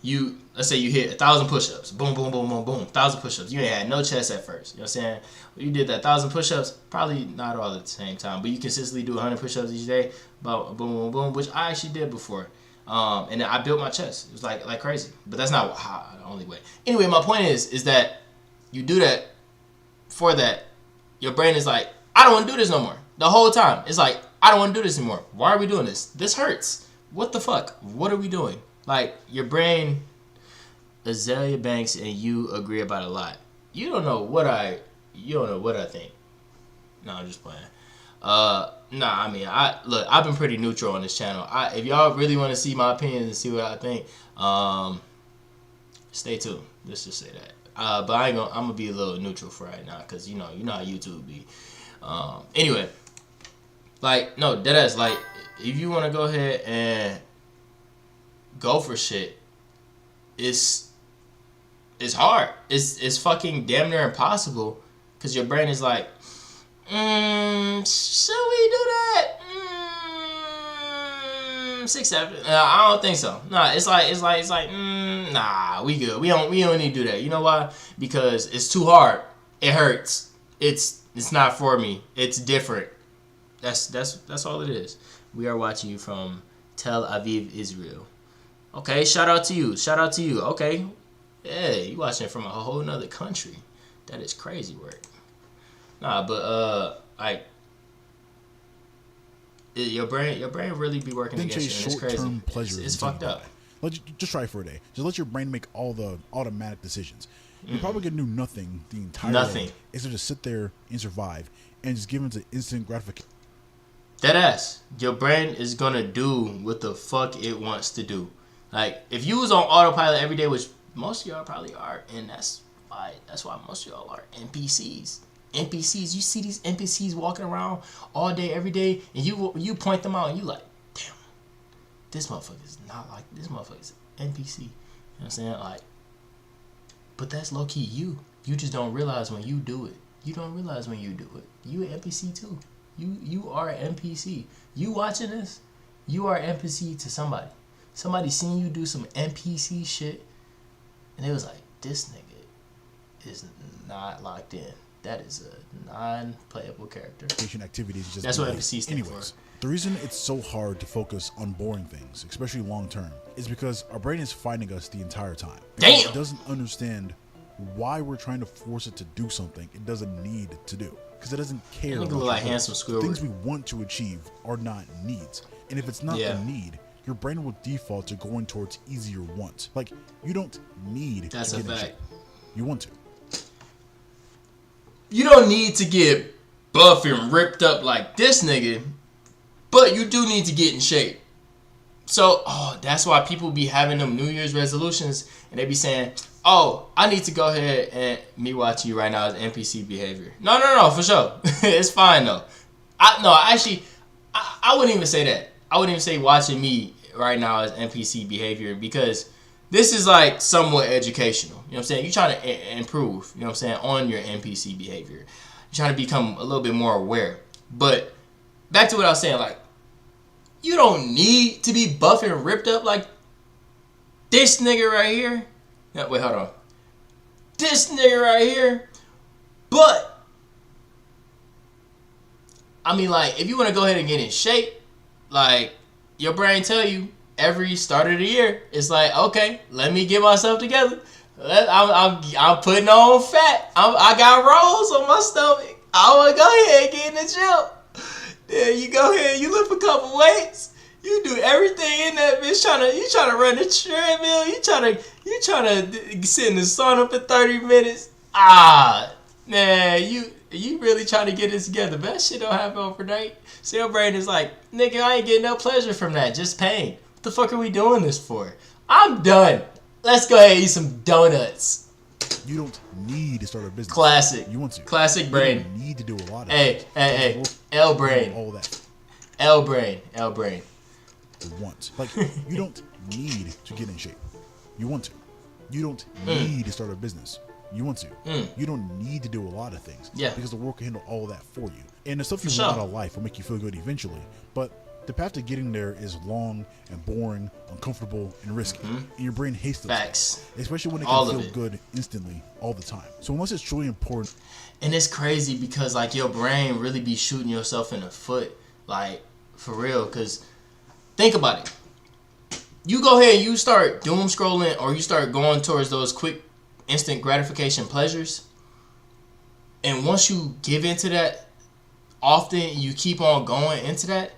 Let's say you hit 1,000 push-ups. Boom, boom, boom, boom, boom. 1,000 push-ups. You ain't had no chest at first. You know what I'm saying? When you did that 1,000 push-ups, probably not all at the same time, but you consistently do 100 push-ups each day. Boom, boom, boom, boom, which I actually did before. And I built my chest. It was like crazy. But that's not the only way. Anyway, my point is that you do that for that. Your brain is like, I don't want to do this no more. The whole time. It's like, I don't want to do this anymore. Why are we doing this? This hurts. What the fuck? What are we doing? Like, your brain Azalea Banks and you agree about a lot. You don't know what I think. No, I'm just playing. I mean, I've been pretty neutral on this channel. If y'all really want to see my opinions and see what I think, stay tuned. Let's just say that. But I'm gonna be a little neutral for right now, cause you know how YouTube be. Anyway, like, no, deadass, like, if you want to go ahead and go for shit, it's hard. It's fucking damn near impossible, cause your brain is like, should we do that? 6, 7. I don't think so. Nah, it's like, nah, we good. We don't need to do that. You know why? Because it's too hard. It hurts. It's not for me. It's different. That's all it is. We are watching you from Tel Aviv, Israel. Okay, shout out to you. Okay. Yeah, you watching it from a whole nother country. That is crazy work. Nah, but like, your brain really be working against you. It's crazy. It's fucked up. Just try it for a day. Just let your brain make all the automatic decisions. You're probably gonna do nothing the entire day. It's to just sit there and survive and just give into instant gratification. Deadass. Your brain is gonna do what the fuck it wants to do. Like, if you was on autopilot every day, which most of y'all probably are, and that's why most of y'all are NPCs. NPCs, you see these NPCs walking around all day, every day, and you point them out, and you like, damn, this motherfucker is not like, this motherfucker is an NPC. You know what I'm saying? Like, but that's low key you. You just don't realize when you do it. You don't realize when you do it. You an NPC too. You are an NPC. You watching this, you are an NPC to somebody. Somebody seen you do some NPC shit, and they was like, this nigga is not locked in. That is a non-playable character. Activities just that's what NPC stands for. The reason it's so hard to focus on boring things, especially long term, is because our brain is fighting us the entire time. Damn! It doesn't understand why we're trying to force it to do something it doesn't need to do. Because it doesn't care. Look like handsome Squidward. Things we want to achieve are not needs. And if it's not a need, your brain will default to going towards easier wants. Like, you don't need that's to get a fact. in shape. You want to. You don't need to get buff and ripped up like this nigga, but you do need to get in shape. So, that's why people be having them New Year's resolutions, and they be saying, I need to go ahead and me watching you right now is NPC behavior. No, for sure. It's fine though. I wouldn't even say that. I wouldn't even say watching me right now is NPC behavior, because this is like somewhat educational. You know what I'm saying? You're trying to improve, you know what I'm saying, on your NPC behavior. You're trying to become a little bit more aware. But back to what I was saying, like, you don't need to be buff and ripped up like this nigga right here. No, wait, hold on. This nigga right here. But, I mean, like, if you want to go ahead and get in shape, like, your brain tell you every start of the year, it's like, okay, let me get myself together. I'm putting on fat. I got rolls on my stomach. I want to go ahead and get in the gym. Then you go ahead, you lift a couple weights. You do everything in that bitch. You trying to run the treadmill. You trying to sit in the sauna for 30 minutes. Man, you really trying to get this together. But that shit don't happen overnight. So your brain is like, nigga, I ain't getting no pleasure from that. Just pain. What the fuck are we doing this for? I'm done. Let's go ahead and eat some donuts. You don't need to start a business. Classic. You want to. Classic brain. You don't need to do a lot of Hey. L brain. All that. L brain. Want. Like, you don't need to get in shape. You want to. You don't need to start a business. You want to. You don't need to do a lot of things. Yeah. Because the world can handle all that for you. And the stuff you want out of life will make you feel good eventually. But the path to getting there is long and boring, uncomfortable, and risky. And your brain hates those things. Especially when it can feel good instantly all the time. So unless it's truly important. And it's crazy because, like, your brain really be shooting yourself in the foot. Like, for real. Because think about it. You go ahead and you start doom scrolling, or you start going towards those quick instant gratification pleasures, and once you give into that often, you keep on going into that,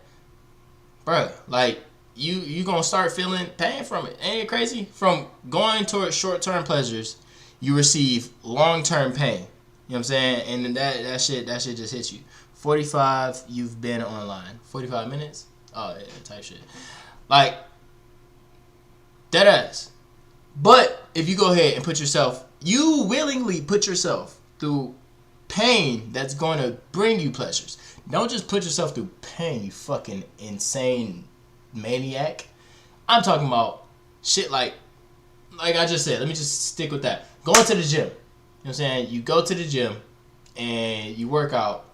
bruh, like, you gonna start feeling pain from it. Ain't it crazy? From going towards short-term pleasures, you receive long-term pain. You know what I'm saying? And then that shit just hits you. 45, you've been online. 45 minutes? Oh, yeah, type shit. Like, dead ass. But if you go ahead and you willingly put yourself through pain that's going to bring you pleasures. Don't just put yourself through pain, you fucking insane maniac. I'm talking about shit like I just said. Let me just stick with that. Going to the gym. You know what I'm saying? You go to the gym and you work out.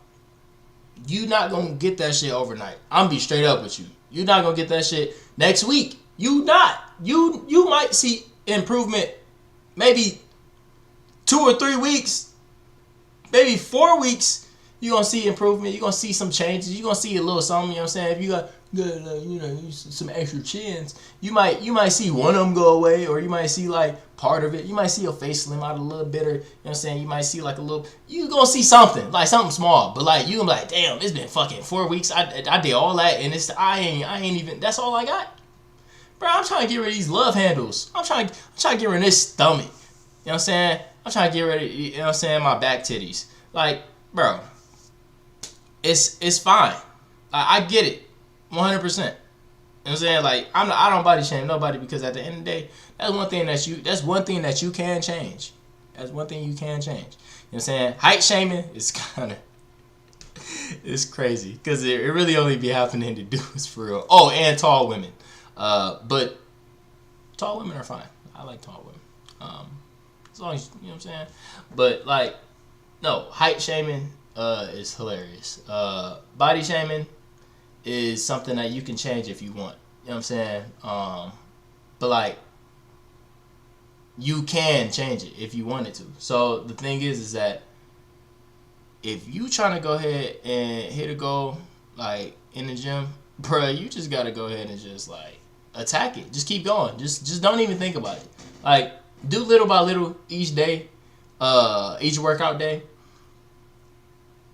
You not gonna get that shit overnight. I'm gonna be straight up with you. You're not gonna get that shit next week. You might see improvement maybe 2 or 3 weeks, maybe 4 weeks. You're gonna see improvement. You're gonna see some changes. You're gonna see a little something. You know what I'm saying? If you got good, some extra chins, you might see one of them go away, or you might see like part of it. You might see your face slim out a little bit, or you know what I'm saying? You might see like a little. You gonna see something like something small, but like you gonna be like, damn, it's been fucking 4 weeks. I did all that, and I ain't even. That's all I got, bro. I'm trying to get rid of these love handles. I'm trying to get rid of this stomach. You know what I'm saying? I'm trying to get rid of you know what I'm saying, my back titties. Like, bro, it's fine. I get it. 100%. You know what I'm saying? Like, I don't body shame nobody, because at the end of the day, that's one thing that you can change. That's one thing you can change. You know what I'm saying? Height shaming is kind of, it's crazy, because it really only be happening to dudes for real. Oh, and tall women. But tall women are fine. I like tall women. As long as, you know what I'm saying? But like, no, height shaming is hilarious. Body shaming is something that you can change if you want. You know what I'm saying? But like, you can change it if you wanted to. So the thing is that if you trying to go ahead and hit a goal like in the gym, bruh, you just gotta go ahead and just like attack it. Just keep going. Just don't even think about it. Like, do little by little each day, each workout day.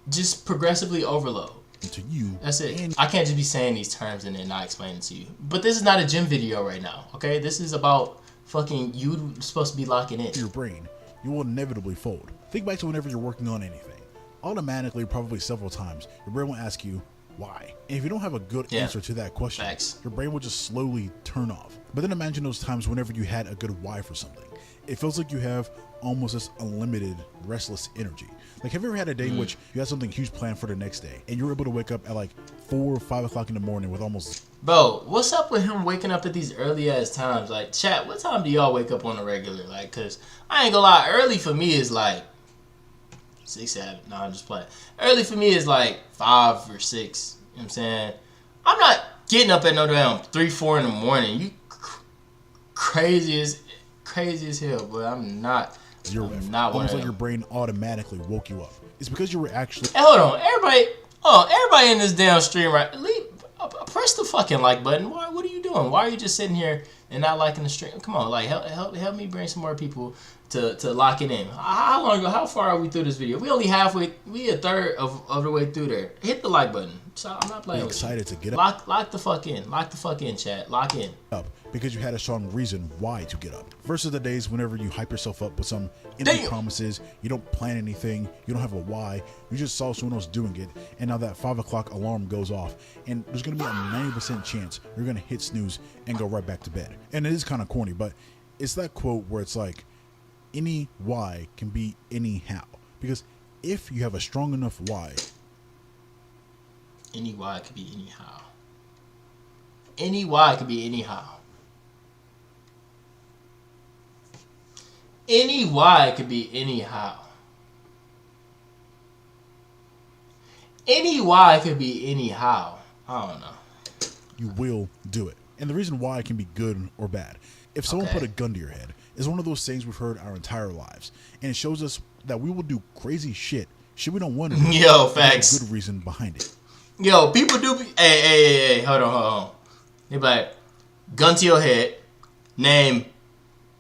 Just progressively overload. To you. That's it. I can't just be saying these terms and then not explaining to you. But this is not a gym video right now, okay? This is about fucking you supposed to be locking in. Your brain, you will inevitably fold. Think back to whenever you're working on anything. Automatically, probably several times, your brain will ask you, why? And if you don't have a good answer to that question, your brain will just slowly turn off. But then imagine those times whenever you had a good why for something. It feels like you have almost this unlimited restless energy. Like, have you ever had a day in which you had something huge planned for the next day, and you were able to wake up at like 4 or 5 o'clock in the morning with almost... Bro, what's up with him waking up at these early ass times? Like, chat, what time do y'all wake up on a regular? Like, cause I ain't gonna lie, early for me is like 6, 7. No, I'm just playing. Early for me is like 5 or 6. You know what I'm saying? I'm not getting up at no damn 3, 4 in the morning. You crazy as hell, but I'm not. I'm not almost like your brain automatically woke you up. It's because you were actually... Hey, hold on. Everybody in this damn stream, right? Press the fucking like button. What are you doing? Why are you just sitting here and not liking the stream? Come on, like, help me bring some more people to lock it in. How far are we through this video? We only halfway. We a third of the way through there. Hit the like button. So I'm not playing. You're excited to get up. Lock the fuck in. Lock the fuck in, chat. Lock in. Up because you had a strong reason why to get up. Versus the days whenever you hype yourself up with some empty promises, you don't plan anything, you don't have a why, you just saw someone else doing it, and now that 5 o'clock alarm goes off, and there's gonna be a 90% chance you're gonna hit snooze and go right back to bed. And it is kind of corny, but it's that quote where it's like, any why can be any how. Because if you have a strong enough why, any why could be anyhow. Any why could be anyhow. Any why could be anyhow. Any why could be anyhow. I don't know. You will do it. And the reason why it can be good or bad. If someone put a gun to your head, is one of those things we've heard our entire lives. And it shows us that we will do crazy shit we don't want to do. Yo, facts. Good reason behind it. Yo, people do be... Hey, hold on. They be like, gun to your head, name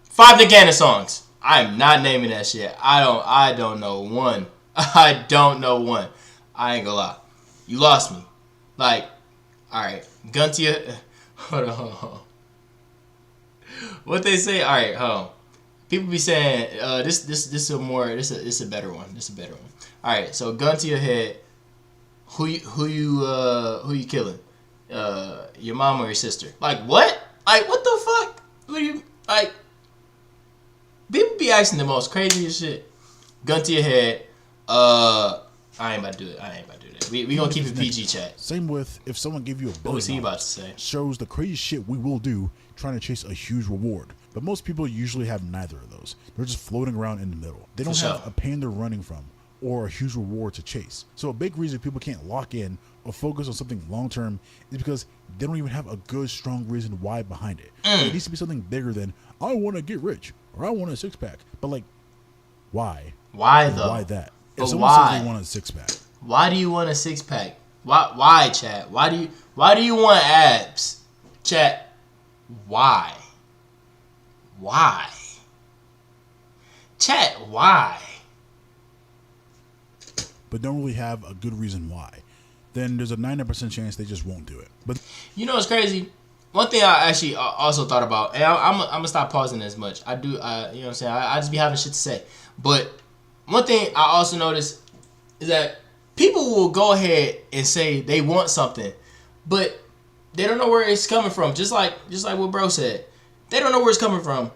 5 Nagana songs. I'm not naming that shit. I don't know one. I don't know one. I ain't gonna lie. You lost me. Like, alright, gun to your... Hold on. What they say? All right, hold on. People be saying this a better one. This is a better one. All right, so gun to your head. Who you killing? Your mom or your sister? Like what? Like what the fuck? What do you like? People be asking the most craziest shit. Gun to your head. I ain't about to do it. We gonna keep it PG, chat. Same with if someone give you a billion. What's he about to say? Shows the crazy shit we will do trying to chase a huge reward. But most people usually have neither of those. They're just floating around in the middle. They don't have a pain they're running from or a huge reward to chase. So a big reason people can't lock in or focus on something long term is because they don't even have a good, strong reason why behind it. It needs to be something bigger than I want to get rich or I want a six pack. But like, why? Why though? Why that? But if someone says they want a six pack, why do you want a six pack? Why, chat? Why do you want abs, chat? Why? Why? Chat, why? But don't really have a good reason why, then there's a 90% chance they just won't do it. But you know what's crazy? One thing I actually also thought about, and I'm gonna stop pausing as much. I do, you know what I'm saying? I just be having shit to say. But one thing I also noticed is that people will go ahead and say they want something, but they don't know where it's coming from. Just like what bro said. They don't know where it's coming from.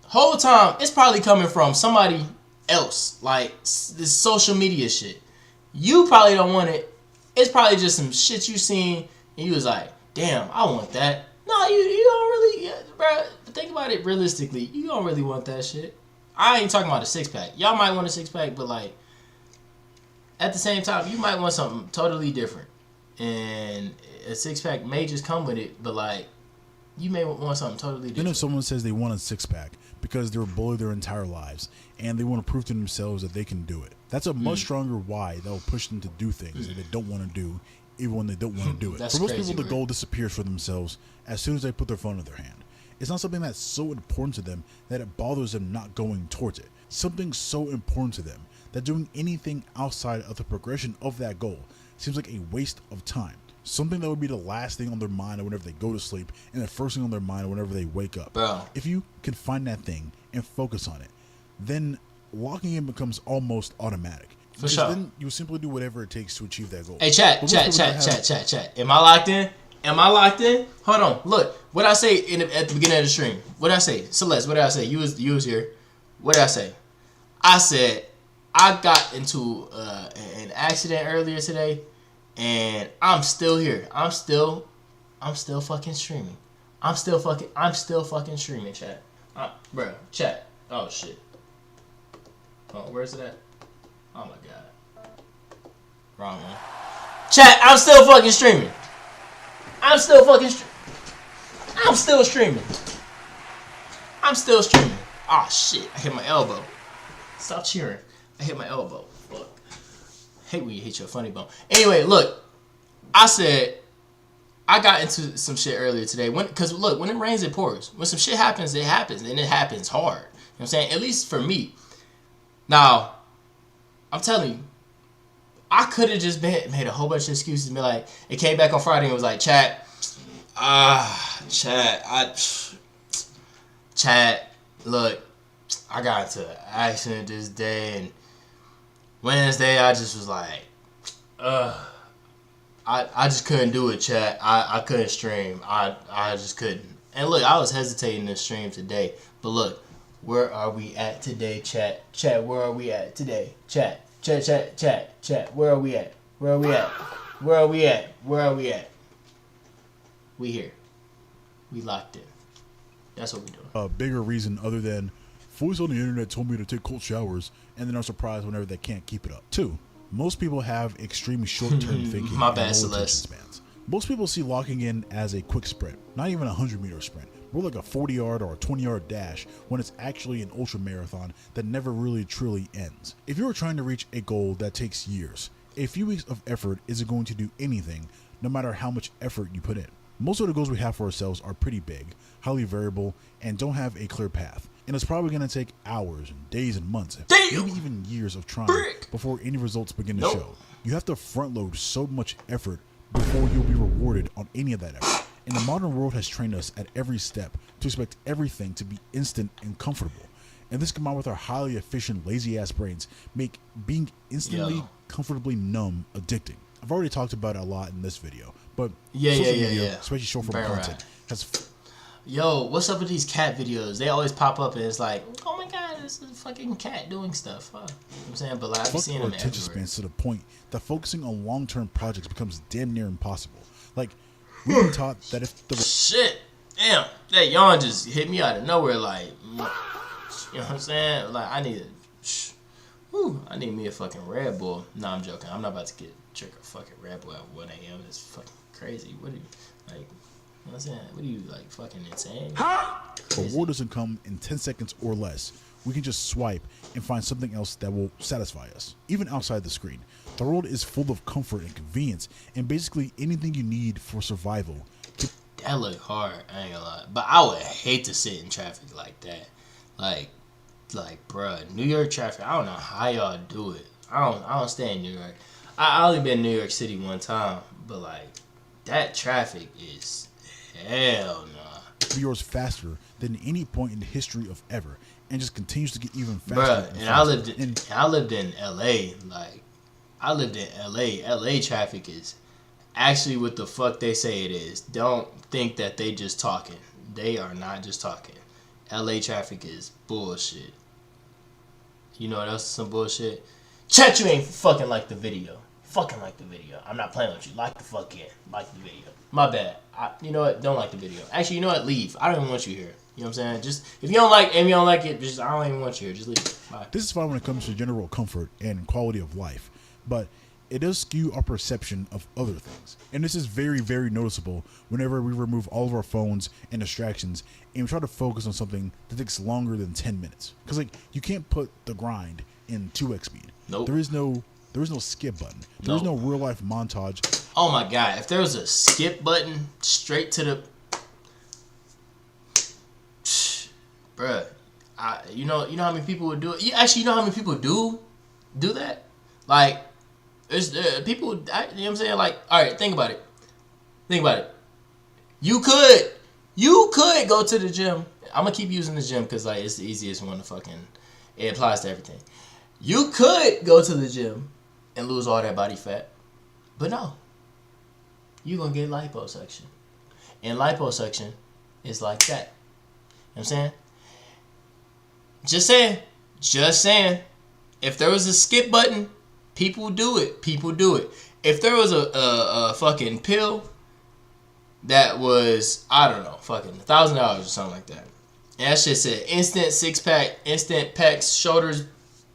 Whole time, it's probably coming from somebody else. Like, this social media shit. You probably don't want it. It's probably just some shit you seen, and you was like, damn, I want that. No, you don't really, bro. Think about it realistically. You don't really want that shit. I ain't talking about a six-pack. Y'all might want a six-pack, but, like, at the same time, you might want something totally different. And a six-pack may just come with it, but, like, you may want something totally different. Then if someone says they want a six-pack because they were bullied their entire lives and they want to prove to themselves that they can do it, that's a much stronger why that will push them to do things that they don't want to do, even when they don't want to do it. For most people, the goal disappears for themselves as soon as they put their phone in their hand. It's not something that's so important to them that it bothers them not going towards it. Something so important to them that doing anything outside of the progression of that goal seems like a waste of time. Something that would be the last thing on their mind whenever they go to sleep and the first thing on their mind whenever they wake up. Bro. If you can find that thing and focus on it, then locking in becomes almost automatic. For sure. Then you simply do whatever it takes to achieve that goal. Hey, chat. Am I locked in? Hold on. Look, what I say at the beginning of the stream. What did I say? Celeste, what did I say? You was here. What did I say? I said I got into an accident earlier today, and I'm still here. I'm still fucking streaming. I'm still fucking streaming, chat. Bro, chat. Oh shit. Oh, where's it at? Oh my god. Wrong one. Chat, I'm still fucking streaming. I'm still streaming. Oh shit, I hit my elbow. Stop cheering. I hit my elbow. Fuck. Hate when you hit your funny bone. Anyway, look. I said I got into some shit earlier today. Because look, when it rains, it pours. When some shit happens, it happens. And it happens hard. You know what I'm saying? At least for me. Now, I'm telling you, I could have just made a whole bunch of excuses and be like, it came back on Friday and was like, chat, look, I got into an accident this day, and Wednesday I just was like, I just couldn't do it, chat. I couldn't stream. I just couldn't. And look, I was hesitating to stream today, but look, where are we at today, chat? Chat, where are we at today? Chat, where are we at? Where are we at? We here. We locked in. That's what we doing. A bigger reason other than voice on the internet told me to take cold showers and then are surprised whenever they can't keep it up. 2, most people have extremely short-term thinking. My bad, and low Celeste. attention spans. Most people see locking in as a quick sprint, not even a 100-meter sprint, more like a 40-yard or a 20-yard dash when it's actually an ultra marathon that never really truly ends. If you are trying to reach a goal that takes years, a few weeks of effort isn't going to do anything, no matter how much effort you put in. Most of the goals we have for ourselves are pretty big, highly variable, and don't have a clear path. And it's probably going to take hours and days and months, maybe even years of trying before any results begin to show. You have to front load so much effort before you'll be rewarded on any of that effort. And the modern world has trained us at every step to expect everything to be instant and comfortable. And this combined with our highly efficient, lazy-ass brains make being instantly, comfortably numb addicting. I've already talked about it a lot in this video, but social media, especially short-form content, has... Yo, what's up with these cat videos? They always pop up and it's like, oh my god, this is a fucking cat doing stuff. Huh. You know what I'm saying? But like, I've seen them attention spans to the point that focusing on long-term projects becomes damn near impossible. Like, we've been taught that if the... Shit! Damn! That yawn just hit me out of nowhere like... You know what I'm saying? Like, I need me a fucking Red Bull. No, I'm joking. I'm not about to drink a fucking Red Bull at 1 a.m. It's fucking crazy. What are you, like... You know what I'm saying? What are you, like, fucking insane? The reward doesn't come in 10 seconds or less. We can just swipe and find something else that will satisfy us. Even outside the screen, the world is full of comfort and convenience, and basically anything you need for survival. That look hard, I ain't gonna lie. But I would hate to sit in traffic like that. Like, bruh, New York traffic, I don't know how y'all do it. I don't stay in New York. I only been in New York City one time, but, like, that traffic is... Hell nah. Yours faster than any point in the history of ever, and just continues to get even faster. Bruh, and I lived in LA. Like, I lived in LA. LA traffic is actually what the fuck they say it is. Don't think that they just talking. They are not just talking. LA traffic is bullshit. You know what else is some bullshit? Chat, you ain't fucking like the video. Fucking like the video. I'm not playing with you. Like the fuck in. Like the video. My bad. You know what? Don't like the video. Actually, you know what? Leave. I don't even want you here. You know what I'm saying? Just if you don't like it, just I don't even want you here. Just leave. Bye. This is fine when it comes to general comfort and quality of life, but it does skew our perception of other things. And this is very, very noticeable whenever we remove all of our phones and distractions and we try to focus on something that takes longer than 10 minutes. Because like you can't put the grind in 2x speed. Nope. There is no skip button. There is no real life montage. Oh my god! If there was a skip button straight to the, bruh, you know how many people would do it. You actually know how many people do that. Like, there's people. You know what I'm saying? Like, all right, think about it. You could go to the gym. I'm gonna keep using the gym because like it's the easiest one to fucking. It applies to everything. You could go to the gym and lose all that body fat, but no. You're going to get liposuction. And liposuction is like that. You know what I'm saying? Just saying. If there was a skip button, people do it. If there was a fucking pill that was, I don't know, fucking $1,000 or something like that. And that shit said instant six pack, instant pecs, shoulders,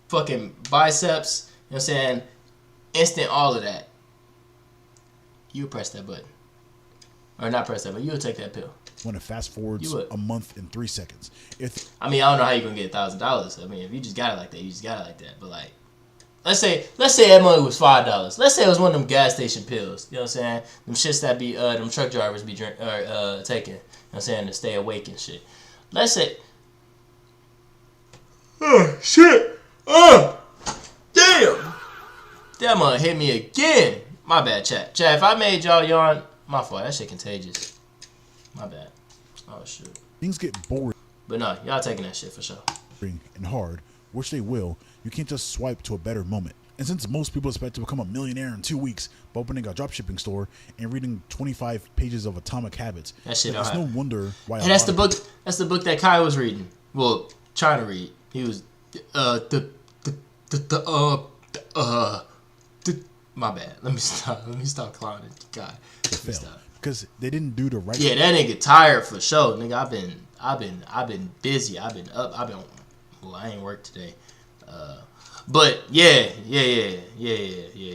fucking biceps, you know what I'm saying? Instant all of that. You press that button. Or not press that button. You'll take that pill. When it fast forwards a month in 3 seconds. I mean, I don't know how you're going to get $1,000. I mean, if you just got it like that, you just got it like that. But like, let's say that money was $5. Let's say it was one of them gas station pills. You know what I'm saying? Them shits that be, them truck drivers be taking. You know what I'm saying? To stay awake and shit. Let's say. Oh, shit. Oh, damn. That mother hit me again. My bad, chat. Chat, if I made y'all yawn, my fault. That shit contagious. My bad. Oh, shit. Things get boring. But no, y'all taking that shit for sure. And hard, which they will, you can't just swipe to a better moment. And since most people expect to become a millionaire in 2 weeks by opening a dropshipping store and reading 25 pages of Atomic Habits, that shit it's no wonder why. Hey, that's the book. That's the book that Kai was reading. Well, trying to read. He was my bad. Let me stop clowning. God. Because they didn't do the right thing. That nigga tired for sure. Nigga, I've been busy. I've been up. Well, I ain't worked today. But yeah.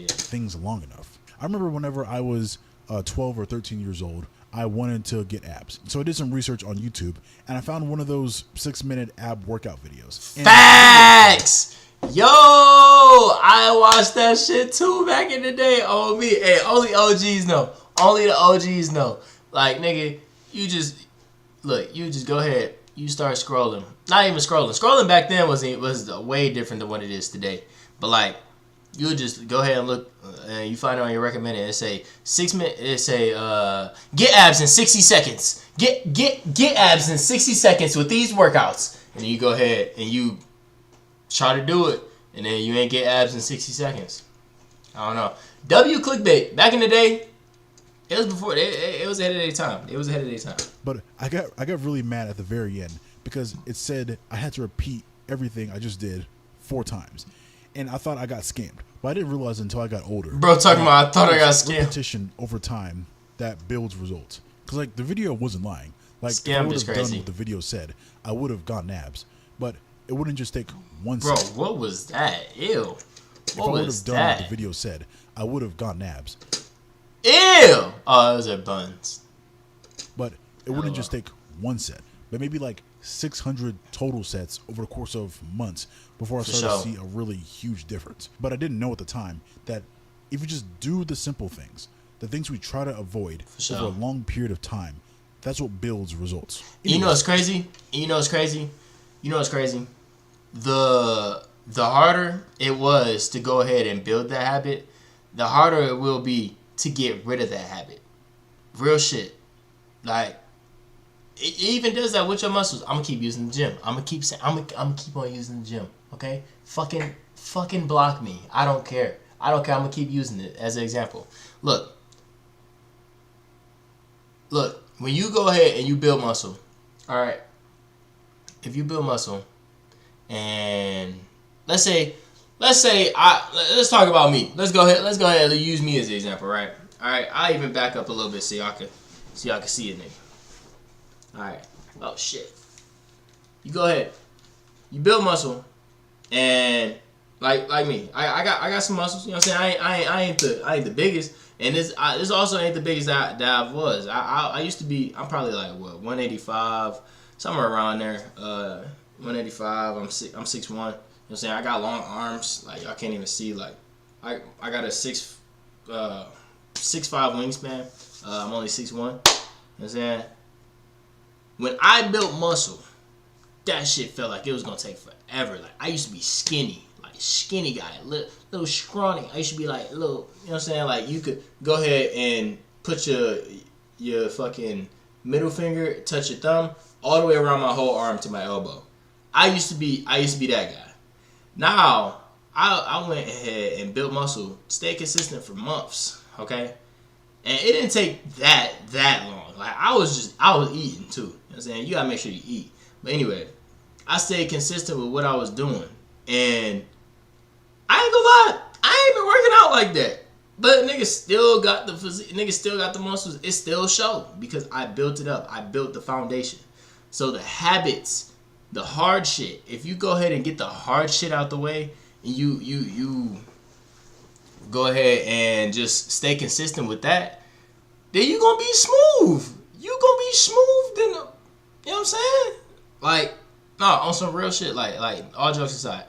Things long enough. I remember whenever I was 12 or 13 years old, I wanted to get abs. So I did some research on YouTube, and I found one of those 6-minute ab workout videos. And facts! Yo! I watched that shit too back in the day. Oh, me. Hey, only OGs know. Only the OGs know. Like, nigga, you just go ahead. You start scrolling. Not even scrolling. Scrolling back then was way different than what it is today. But, like, you'll just go ahead and look, and you find it on your recommended. It say 6 minutes. It say get abs in 60 seconds. Get abs in 60 seconds with these workouts, and you go ahead and you try to do it, and then you ain't get abs in 60 seconds. I don't know. Clickbait back in the day. It was before. It was ahead of their time. It was ahead of their time. But I got really mad at the very end because it said I had to repeat everything I just did 4 times, and I thought I got scammed. But I didn't realize until I got older. Bro, talking about I thought I got scammed. Repetition over time that builds results. Because like the video wasn't lying. Like if I Scammed would is have done crazy. what the video said, I would have gotten abs. But it wouldn't just take one Bro, set. what was that? Ew. If I would have done what the video said, I would have gotten abs. Ew. Oh, those are buns. But it wouldn't just take one set, but maybe like 600 total sets over the course of months before I started to see a really huge difference. But I didn't know at the time that if you just do the simple things, the things we try to avoid over a long period of time, that's what builds results. Anyways, You know what's crazy? The harder it was to go ahead and build that habit, the harder it will be to get rid of that habit. Real shit. Like, it even does that with your muscles. I'm gonna keep using the gym. I'm gonna keep on using the gym. Okay? Fucking block me. I don't care. I'm gonna keep using it as an example. Look, when you go ahead and you build muscle, all right. If you build muscle, and let's talk about me. Let's go ahead and use me as an example, right? All right. I'll even back up a little bit so y'all can see it, nigga. All right. Oh shit. You go ahead. You build muscle, and like me, I got some muscles. You know what I'm saying? I ain't the biggest, and this also ain't the biggest that I was. I used to be. I'm probably like what 185, somewhere around there. 185. I'm 6'1". You know what I'm saying? I got long arms. Like y'all can't even see. Like I got a 6'5" wingspan. I'm only 6'1". You know what I'm saying? When I built muscle, that shit felt like it was gonna take forever. Like I used to be skinny guy, little scrawny. I used to be like little, you know what I'm saying? Like you could go ahead and put your fucking middle finger, touch your thumb, all the way around my whole arm to my elbow. I used to be that guy. Now I went ahead and built muscle, stayed consistent for months, okay? And it didn't take that long. Like I was eating too. You know what I'm saying? You gotta make sure you eat. But anyway, I stayed consistent with what I was doing. And I ain't gonna lie, I ain't been working out like that. But niggas still got the physique, niggas still got the muscles. It still showed because I built it up. I built the foundation. So the habits, the hard shit, if you go ahead and get the hard shit out the way and you go ahead and just stay consistent with that, then you gonna be smooth. You gonna be smooth than the, you know what I'm saying? Like, no, on some real shit, like all jokes aside,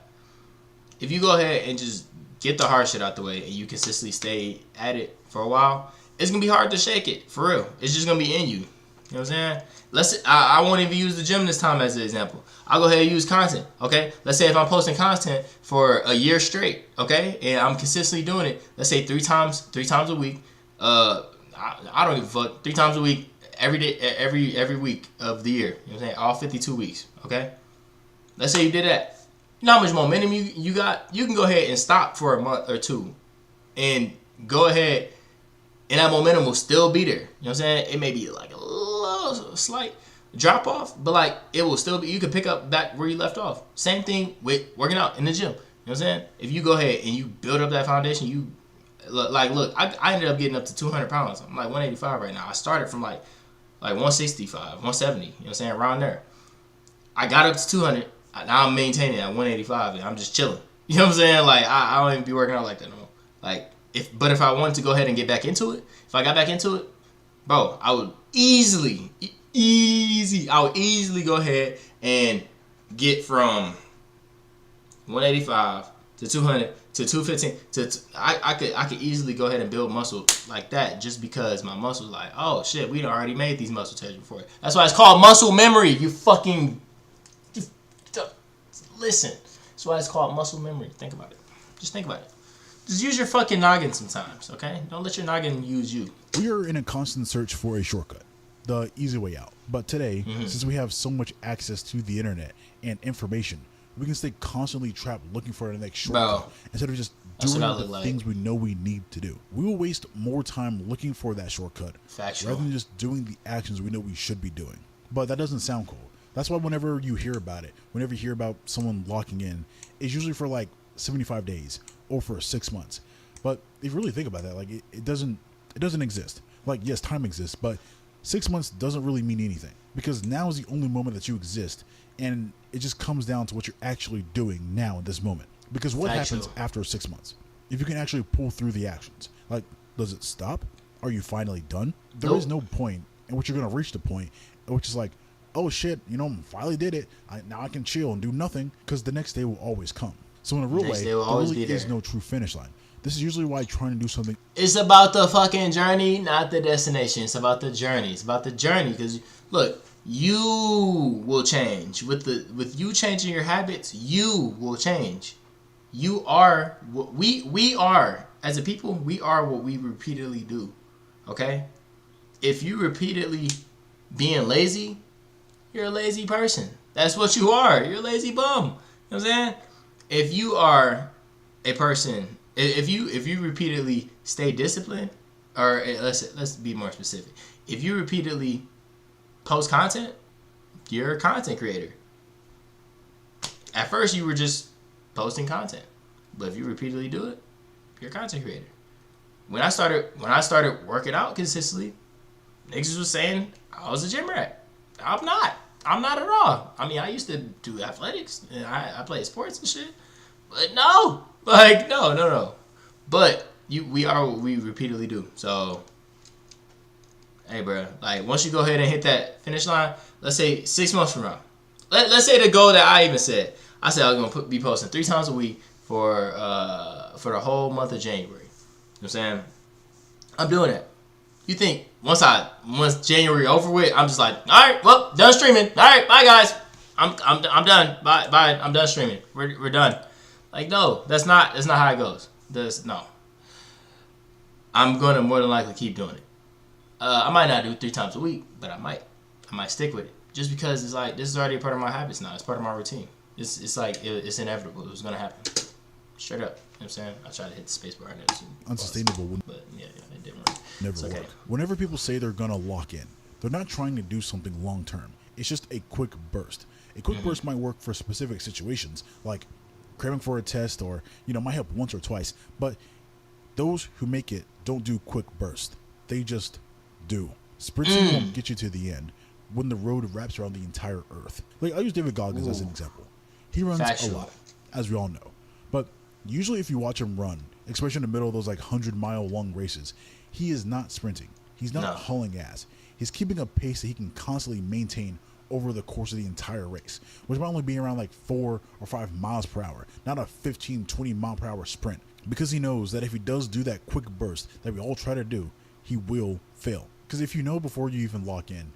if you go ahead and just get the hard shit out the way and you consistently stay at it for a while, it's gonna be hard to shake it, for real. It's just gonna be in you. You know what I'm saying? I won't even use the gym this time as an example. I'll go ahead and use content, okay? Let's say if I'm posting content for a year straight, okay? And I'm consistently doing it, let's say three times a week. I don't give a fuck. 3 times a week, every day, every week of the year. You know what I'm saying? All 52 weeks, okay? Let's say you did that. You know how much momentum you got? You can go ahead and stop for a month or two and go ahead and that momentum will still be there. You know what I'm saying? It may be like a little slight drop off, but like it will still be, you can pick up back where you left off. Same thing with working out in the gym. You know what I'm saying? If you go ahead and you build up that foundation, you look, I ended up getting up to 200 pounds. I'm like 185 right now. I started from like 165, 170, you know what I'm saying? Around there. I got up to 200. Now I'm maintaining at 185 and I'm just chilling. You know what I'm saying? Like I don't even be working out like that no more. Like if I wanted to go ahead and get back into it, if I got back into it, bro, I would easily go ahead and get from 185 to 200 to 215 I could easily go ahead and build muscle like that just because my muscles like, oh shit, we done already made these muscle tests before. That's why it's called muscle memory. You fucking listen. That's why it's called muscle memory. Think about it. Just think about it. Just use your fucking noggin sometimes, okay? Don't let your noggin use you. We are in a constant search for a shortcut, the easy way out. But today, since we have so much access to the internet and information, we can stay constantly trapped looking for the next shortcut instead of just doing the things we know we need to do. We will waste more time looking for that shortcut rather than just doing the actions we know we should be doing. But that doesn't sound cool. That's why whenever you hear about it, whenever you hear about someone locking in, it's usually for like 75 days or for 6 months. But if you really think about that, like it doesn't exist. Like, yes, time exists, but 6 months doesn't really mean anything because now is the only moment that you exist, and it just comes down to what you're actually doing now in this moment. Because what happens after 6 months? If you can actually pull through the actions, like, does it stop? Are you finally done? There is no point in which you're going to reach the point in which is like, oh shit, I finally did it. Now I can chill and do nothing, because the next day will always come. So in a real way, there really is no true finish line. This is usually why trying to do something. It's about the fucking journey, not the destination. It's about the journey. It's about the journey. Because look, you will change with you changing your habits. You will change. You are what we are as a people. We are what we repeatedly do. Okay, if you repeatedly being lazy, you're a lazy person. That's what you are. You're a lazy bum. You know what I'm saying? If you are a person, if you repeatedly stay disciplined, or let's be more specific. If you repeatedly post content, you're a content creator. At first, you were just posting content, but if you repeatedly do it, you're a content creator. When I started working out consistently, niggas was saying I was a gym rat. I'm not at all. I mean, I used to do athletics and I played sports and shit, but no. But we are what we repeatedly do. So, hey, bro, like once you go ahead and hit that finish line, let's say 6 months from now, let's say the goal that I even said. I said I was gonna be posting 3 times a week for the whole month of January. You know what I'm saying? I'm doing it. You think once January over with, I'm just like, all right, well, done streaming. All right, bye guys. I'm done. Bye. I'm done streaming. We're done. Like, no, that's not how it goes. No. I'm gonna more than likely keep doing it. I might not do it 3 times a week, but I might stick with it. Just because it's like this is already a part of my habits now. It's part of my routine. It's like it's inevitable. It was gonna happen. Straight up. You know what I'm saying? I tried to hit the space bar and it was unsustainable. But yeah, it didn't work. Never work. Whenever people say they're gonna lock in, they're not trying to do something long term. It's just a quick burst. A quick burst might work for specific situations, like cramming for a test, or might help once or twice. But those who make it don't do quick bursts. They just do. Sprinting won't get you to the end when the road wraps around the entire earth. Like, I use David Goggins as an example. He runs a lot, as we all know. But usually if you watch him run, especially in the middle of those 100-mile long races, he is not sprinting. He's not hauling ass. He's keeping a pace that he can constantly maintain over the course of the entire race, which might only be around 4 or 5 miles per hour, not a 15, 20 mile per hour sprint, because he knows that if he does do that quick burst that we all try to do, he will fail. Because if you know before you even lock in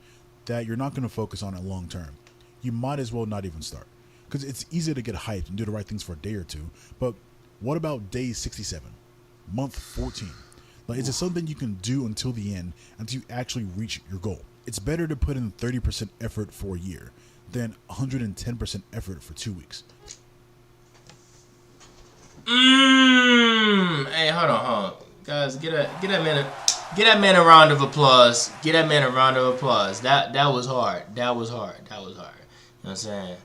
that you're not going to focus on it long term, you might as well not even start. Because it's easy to get hyped and do the right things for a day or two, but what about day 67, month 14? Like, is it something you can do until the end, until you actually reach your goal? It's better to put in 30% effort for a year than 110% effort for 2 weeks. Hey, hold on. Guys, get that man a round of applause. Get that man a round of applause. That was hard. That was hard. You know what I'm saying?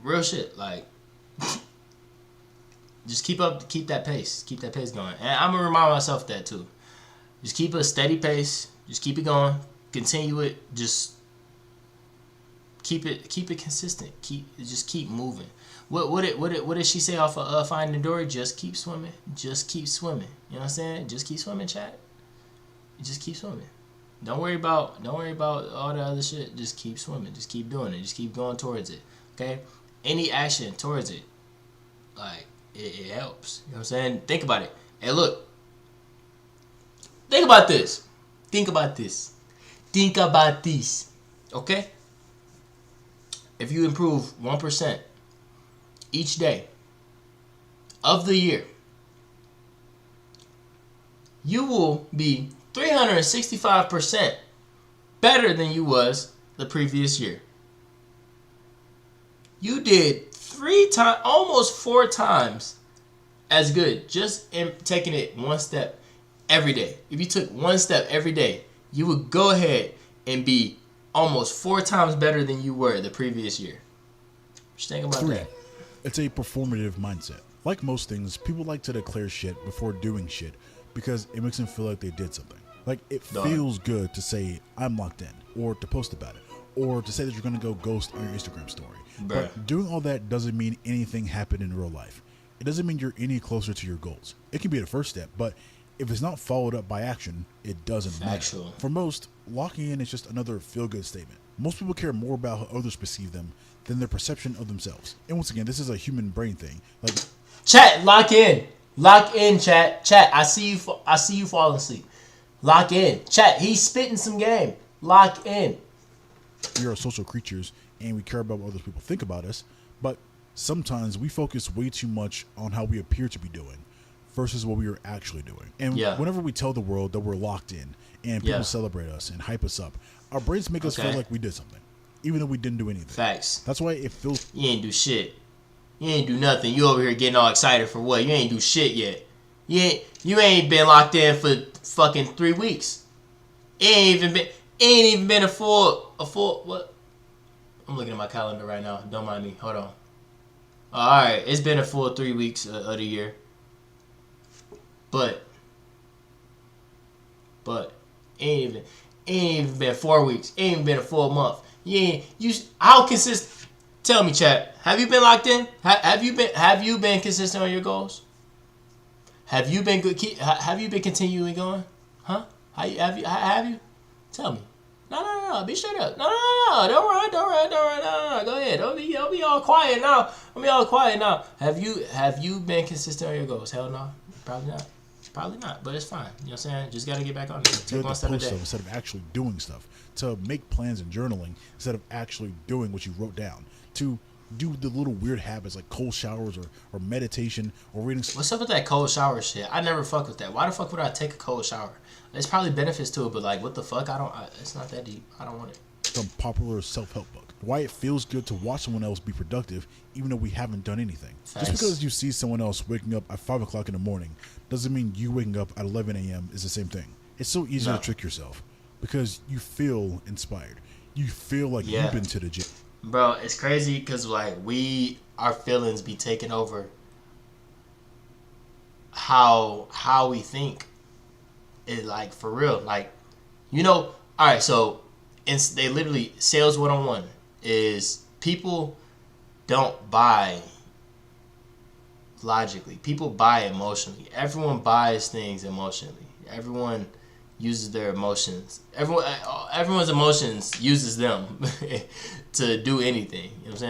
Real shit. Like, just keep that pace. Keep that pace going. And I'm gonna remind myself that too. Just keep a steady pace. Just keep it going. Continue it. Just keep it consistent. Just keep moving. What did she say off of Finding Dory? Just keep swimming. Just keep swimming. You know what I'm saying? Just keep swimming, chat. Just keep swimming. Don't worry about all the other shit. Just keep swimming. Just keep doing it. Just keep going towards it. Okay? Any action towards it, like, it helps. You know what I'm saying? Think about it. Hey, look. Think about this. Think about this. Okay? If you improve 1% each day of the year, you will be 365% better than you was the previous year. You did 3 times, almost 4 times as good just in taking it one step every day. If you took one step every day, you would go ahead and be almost 4 times better than you were the previous year. Just think about 3. that. It's a performative mindset. Like most things, people like to declare shit before doing shit because it makes them feel like they did something. Like, it feels good to say, I'm locked in, or to post about it, or to say that you're going to go ghost on your Instagram story. Bruh. But doing all that doesn't mean anything happened in real life. It doesn't mean you're any closer to your goals. It can be the first step, but if it's not followed up by action, it doesn't matter. For most, locking in is just another feel-good statement. Most people care more about how others perceive them than their perception of themselves. And once again, this is a human brain thing. Like, chat, lock in, chat. I see you falling asleep. Lock in, chat. He's spitting some game. Lock in. We are social creatures, and we care about what other people think about us. But sometimes we focus way too much on how we appear to be doing versus what we are actually doing. And whenever we tell the world that we're locked in and people celebrate us and hype us up, our brains make us feel like we did something, even though we didn't do anything. Facts. That's why it feels... You ain't do shit. You ain't do nothing. You over here getting all excited for what? You ain't do shit yet. You ain't been locked in for fucking 3 weeks. It ain't even been a full what? I'm looking at my calendar right now. Don't mind me. Hold on. Alright, it's been a full 3 weeks of the year. But ain't even been 4 weeks. Ain't even been a full month. How consistent? Tell me, chat. Have you been locked in? Have you been consistent on your goals? Have you been good? Have you been continuing going? Huh? Have you? Tell me. No. Be straight up. No. Don't run. No. Go ahead. Don't be all quiet now. Have you been consistent on your goals? Hell no. Probably not. But it's fine. You know what I'm saying? Just gotta get back on it. Take one step a day. Instead of actually doing stuff. To make plans and journaling instead of actually doing what you wrote down. To do the little weird habits like cold showers or meditation or reading. What's up with that cold shower shit? I never fuck with that. Why the fuck would I take a cold shower? There's probably benefits to it, but like, what the fuck? It's not that deep. I don't want it. Some popular self-help book. Why it feels good to watch someone else be productive even though we haven't done anything. Thanks. Just because you see someone else waking up at 5 o'clock in the morning doesn't mean you waking up at 11 a.m. is the same thing. It's so easy to trick yourself because you feel inspired. You feel like you've been to the gym. Bro, it's crazy because like our feelings be taking over how we think. It like for real, like, you know. All right, so they literally sales 101 is people don't buy logically. People buy emotionally. Everyone buys things emotionally. Everyone uses their emotions. Everyone's emotions uses them to do anything. You know what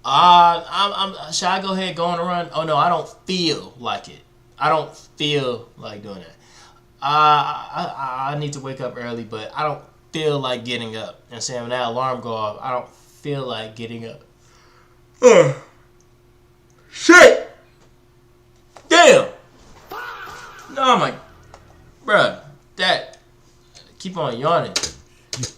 I'm saying? Should I go ahead and go on a run? Oh no, I don't feel like it. I don't feel like doing that. I need to wake up early, but I don't feel like getting up. You know what I'm saying? When that alarm go off, I don't feel like getting up. Shit! Damn! No, I'm like, bruh, that, keep on yawning.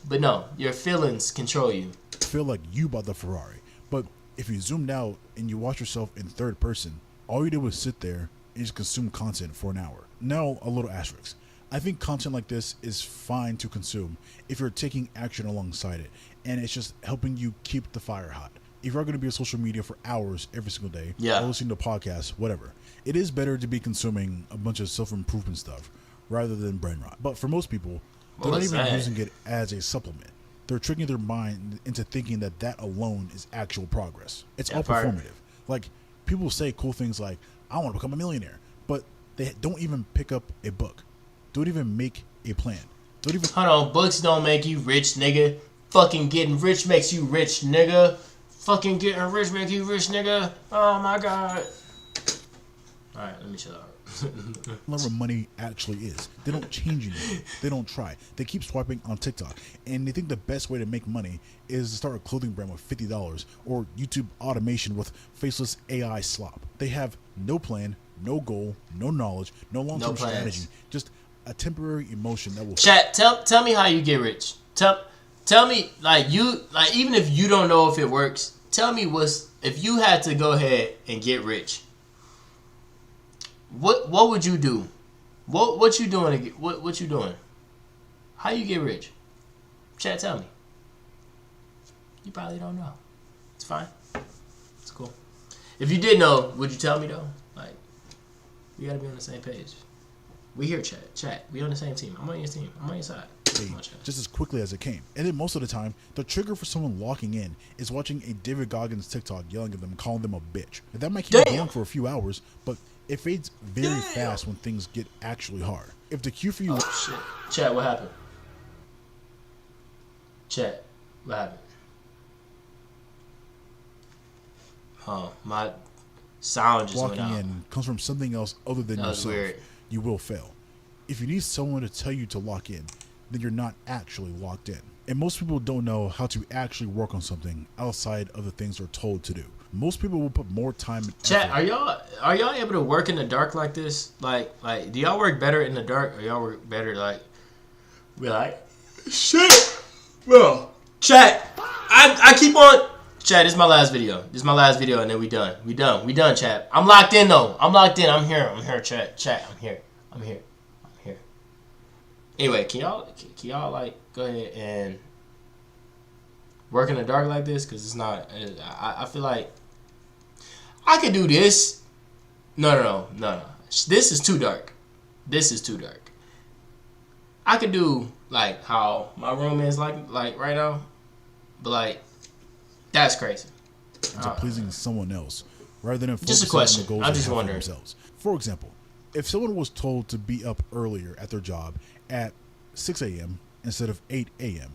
But no, your feelings control you. Feel like you bought the Ferrari. But if you zoomed out and you watch yourself in third person, all you did was sit there and just consume content for an hour. Now, a little asterisk. I think content like this is fine to consume if you're taking action alongside it, and it's just helping you keep the fire hot. If you're going to be on social media for hours every single day, or listening to podcasts, whatever, it is better to be consuming a bunch of self-improvement stuff rather than brain rot. But for most people, they're not even using it as a supplement. They're tricking their mind into thinking that alone is actual progress. It's all performative. Like, people say cool things like, I want to become a millionaire, but they don't even pick up a book. Don't even make a plan. Hold on, books don't make you rich, nigga. Fucking getting rich makes you rich, nigga. Fucking getting rich makes you rich, nigga. Oh my god. Alright, let me shut up. Whatever money actually is. They don't change anything. They don't try. They keep swiping on TikTok, and they think the best way to make money is to start a clothing brand with $50 or YouTube automation with faceless AI slop. They have no plan, no goal, no knowledge, no long-term strategy. Just, a temporary emotion that will. Chat, tell me how you get rich. Tell me, like, even if you don't know if it works, tell me if you had to go ahead and get rich. What would you do? What you doing to get, what you doing? How you get rich? Chat, tell me. You probably don't know. It's fine. It's cool. If you did know, would you tell me though? Like, we gotta be on the same page. We here, chat. We on the same team. I'm on your team. I'm on your side. Just as quickly as it came. And then most of the time, the trigger for someone locking in is watching a David Goggins TikTok yelling at them, calling them a bitch. And that might keep going for a few hours, but it fades very fast when things get actually hard. If the cue for you... Oh, shit. Chat, what happened? Chat, what happened? Oh, my sound just went out. Walking in comes from something else other than yourself. Weird. You will fail. If you need someone to tell you to lock in, then you're not actually locked in. And most people don't know how to actually work on something outside of the things they're told to do. Most people will put more time and Chat, effort. are y'all able to work in the dark like this? Like do y'all work better in the dark, or y'all work better like shit? Well, chat, I keep on. Chat, this is my last video. And then we done, chat. I'm locked in though. I'm here, chat. I'm here. Anyway, can y'all like go ahead and work in the dark like this? Cause it's not. I feel like I could do this. No. This is too dark. I could do like how my room is like right now, but like that's crazy. To pleasing someone else rather than just a focusing question. on the goals I'm they just have for wondering. themselves. For example, if someone was told to be up earlier at their job at 6 a.m. instead of 8 a.m.,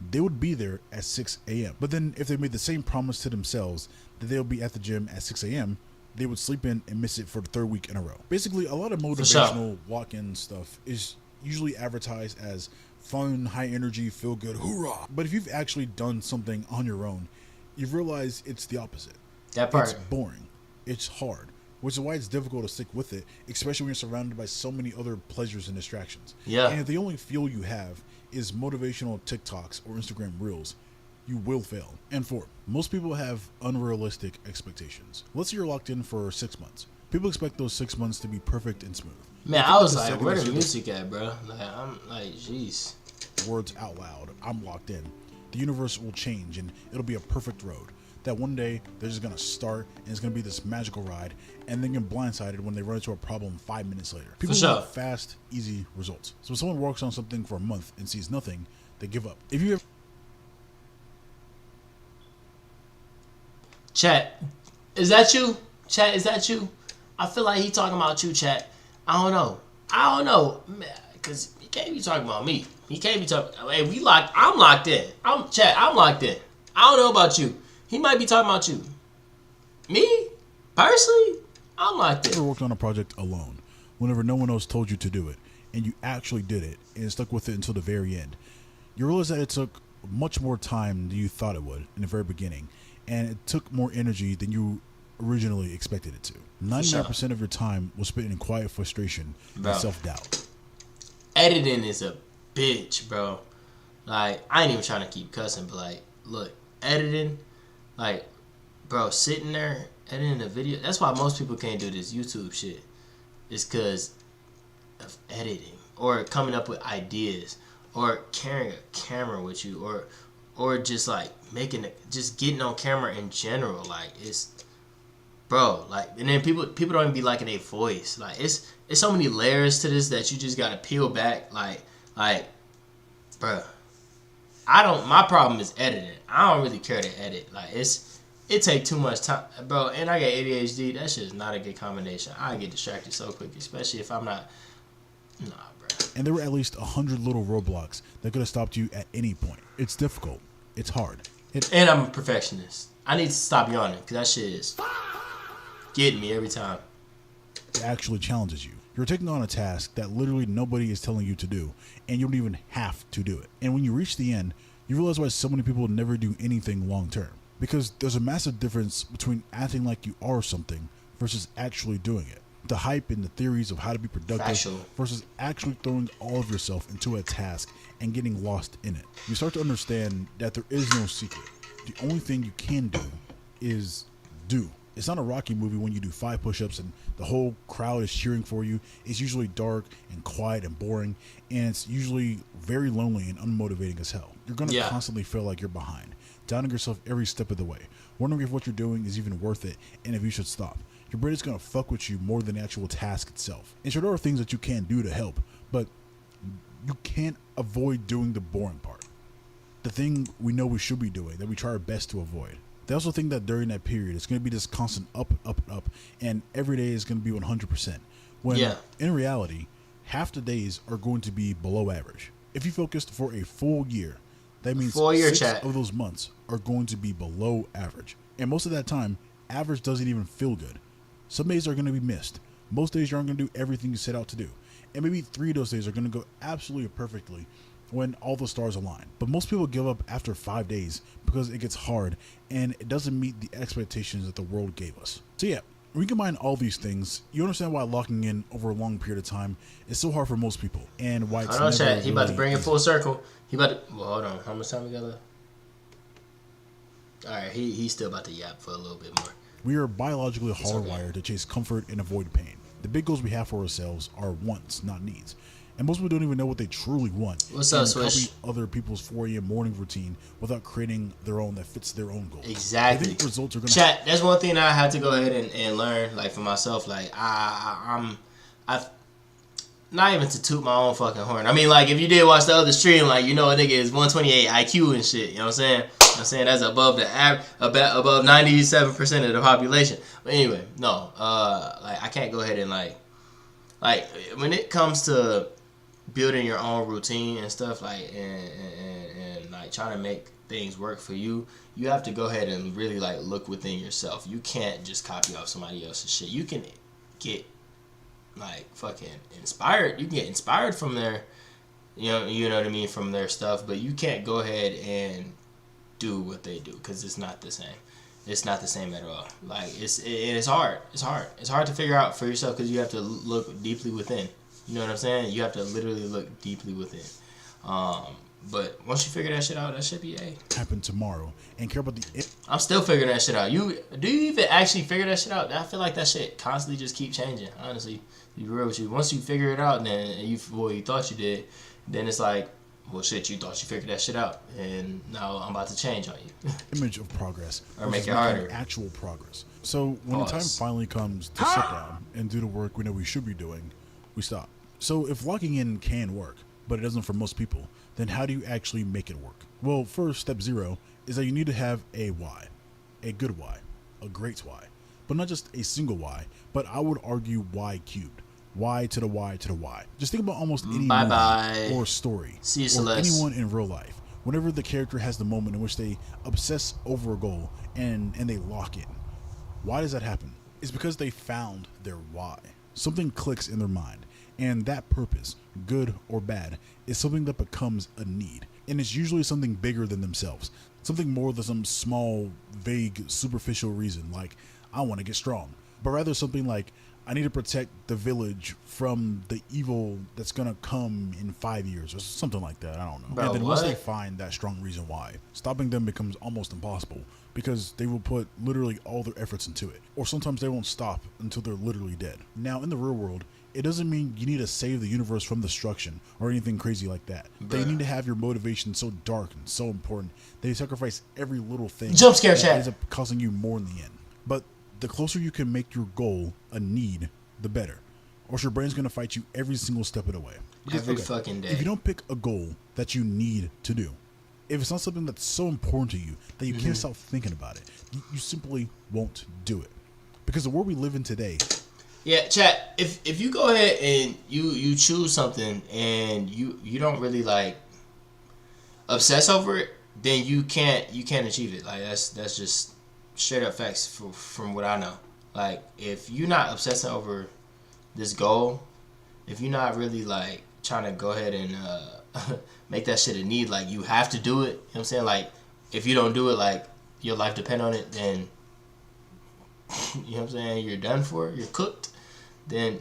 they would be there at 6 a.m. But then if they made the same promise to themselves that they'll be at the gym at 6 a.m., they would sleep in and miss it for the third week in a row. Basically, a lot of motivational walk-in stuff is usually advertised as fun, high energy, feel good, hoorah. But if you've actually done something on your own, you realize it's the opposite. That part. It's boring. It's hard. Which is why it's difficult to stick with it, especially when you're surrounded by so many other pleasures and distractions. Yeah. And if the only fuel you have is motivational TikToks or Instagram Reels, you will fail. And 4, most people have unrealistic expectations. Let's say you're locked in for 6 months. People expect those 6 months to be perfect and smooth. Man, I was like, where the music at, bro? Like, I'm like, jeez. Words out loud, I'm locked in. The universe will change and it'll be a perfect road. That one day they're just gonna start and it's gonna be this magical ride, and then get blindsided when they run into a problem 5 minutes later. People want fast, easy results. So when someone works on something for a month and sees nothing, they give up. If you have Chat, is that you? Chat, is that you? I feel like he talking about you, chat. I don't know, man, cause he can't be talking about me. He can't be talking. Hey, I'm locked in. I'm locked in. I don't know about you. He might be talking about you. Me? Personally? I'm locked in. Ever worked on a project alone, whenever no one else told you to do it, and you actually did it, and stuck with it until the very end, you realize that it took much more time than you thought it would in the very beginning, and it took more energy than you originally expected it to. 99% of your time was spent in quiet frustration and self-doubt. Editing is a bitch, bro. Like, I ain't even trying to keep cussing, but like, look, editing, like, bro, sitting there editing a video. That's why most people can't do this YouTube shit. It's because of editing, or coming up with ideas, or carrying a camera with you, or just like just getting on camera in general. Like, it's, bro, like, and then people don't even be liking their voice. Like, it's so many layers to this that you just gotta peel back. Like, bro, my problem is editing. I don't really care to edit. Like, it take too much time, bro. And I got ADHD. That shit is not a good combination. I get distracted so quick, especially if I'm not. Nah, bro. And there were at least 100 little roadblocks that could have stopped you at any point. It's difficult. It's hard. And I'm a perfectionist. I need to stop yawning, because that shit is getting me every time. It actually challenges you. You're taking on a task that literally nobody is telling you to do, and you don't even have to do it. And when you reach the end, you realize why so many people never do anything long term. Because there's a massive difference between acting like you are something versus actually doing it. the hype and the theories of how to be productive Factual. versus actually throwing all of yourself into a task and getting lost in it. You start to understand that there is no secret. The only thing you can do is do. It's not a Rocky movie when you do 5 push-ups and the whole crowd is cheering for you. It's usually dark and quiet and boring, and it's usually very lonely and unmotivating as hell. You're going to constantly feel like you're behind, doubting yourself every step of the way, wondering if what you're doing is even worth it and if you should stop. Your brain is going to fuck with you more than the actual task itself. And sure, there are things that you can do to help, but you can't avoid doing the boring part. The thing we know we should be doing, that we try our best to avoid. They also think that during that period, it's going to be this constant up, and every day is going to be 100%. When in reality, half the days are going to be below average. If you focused for a full year, that means 6 of those months are going to be below average. And most of that time, average doesn't even feel good. Some days are going to be missed. Most days you aren't going to do everything you set out to do. And maybe 3 of those days are going to go absolutely perfectly when all the stars align. But most people give up after 5 days because it gets hard and it doesn't meet the expectations that the world gave us. So yeah, when you combine all these things, you understand why locking in over a long period of time is so hard for most people, and why it's never chat. He about to bring it full easy. circle. Well, hold on. How much time we got left? All right, he's still about to yap for a little bit more. We are biologically hardwired to chase comfort and avoid pain. The big goals we have for ourselves are wants, not needs. And most people don't even know what they truly want. What's up, Swish? Copy other people's 4 a.m. morning routine without creating their own that fits their own goals. Exactly. I think results are going Chat, that's one thing that I had to go ahead and learn, like, for myself. Like, I'm not even to toot my own fucking horn. I mean, like, if you did watch the other stream, like, you know a nigga is 128 IQ and shit. You know what I'm saying? That's above the above 97% of the population. But anyway, no. Like, I can't go ahead and like when it comes to building your own routine and stuff, like, and like trying to make things work for you, you have to go ahead and really like look within yourself. You can't just copy off somebody else's shit. You can get like fucking inspired. You can get inspired from their, you know what I mean, from their stuff, but you can't go ahead and do what they do, because it's not the same. It's not the same at all. Like, it's hard. It's hard to figure out for yourself, because you have to look deeply within. You know what I'm saying? You have to literally look deeply within. But once you figure that shit out, that should be happen tomorrow, and care about the. I'm still figuring that shit out. Do you even actually figure that shit out? I feel like that shit constantly just keep changing. Honestly, to be real with you, once you figure it out, then you thought you did, then it's like, well, shit, you thought you figured that shit out, and now I'm about to change on you. Image of progress, or make it harder. Actual progress. So when the time finally comes to sit down and do the work we know we should be doing, we stop. So if locking in can work, but it doesn't for most people, then how do you actually make it work? Well, first, step 0 is that you need to have a why, a good why, a great why, but not just a single why, but I would argue why cubed. Y to the Y to the Y. Just think about almost any movie or story, See you, or Celeste. anyone in real life. Whenever the character has the moment in which they obsess over a goal and they lock in. Why does that happen? It's because they found their why. Something clicks in their mind, and that purpose, good or bad, is something that becomes a need. And it's usually something bigger than themselves. Something more than some small, vague, superficial reason, like, I want to get strong. But rather something like, I need to protect the village from the evil that's going to come in 5 years, or something like that. I don't know. Bro, and then what? once they find that strong reason why, stopping them becomes almost impossible, because they will put literally all their efforts into it. Or sometimes they won't stop until they're literally dead. Now, in the real world, it doesn't mean you need to save the universe from destruction or anything crazy like that. They need to have your motivation so dark and so important that you sacrifice every little thing. Jump scare that chat. ends up costing you more in the end. But the closer you can make your goal a need, the better. Or your brain's going to fight you every single step of the way. Because, every fucking day. If you don't pick a goal that you need to do, if it's not something that's so important to you that you can't stop thinking about it, you simply won't do it. Because the world we live in today. Yeah, chat, if you go ahead and you choose something and you don't really like obsess over it, then you can't achieve it. Like, that's just straight up facts from what I know. Like, if you're not obsessing over this goal, if you're not really like trying to go ahead and make that shit a need, like you have to do it, you know what I'm saying? Like, if you don't do it, like your life depend on it, then you know what I'm saying, you're done for, you're cooked. then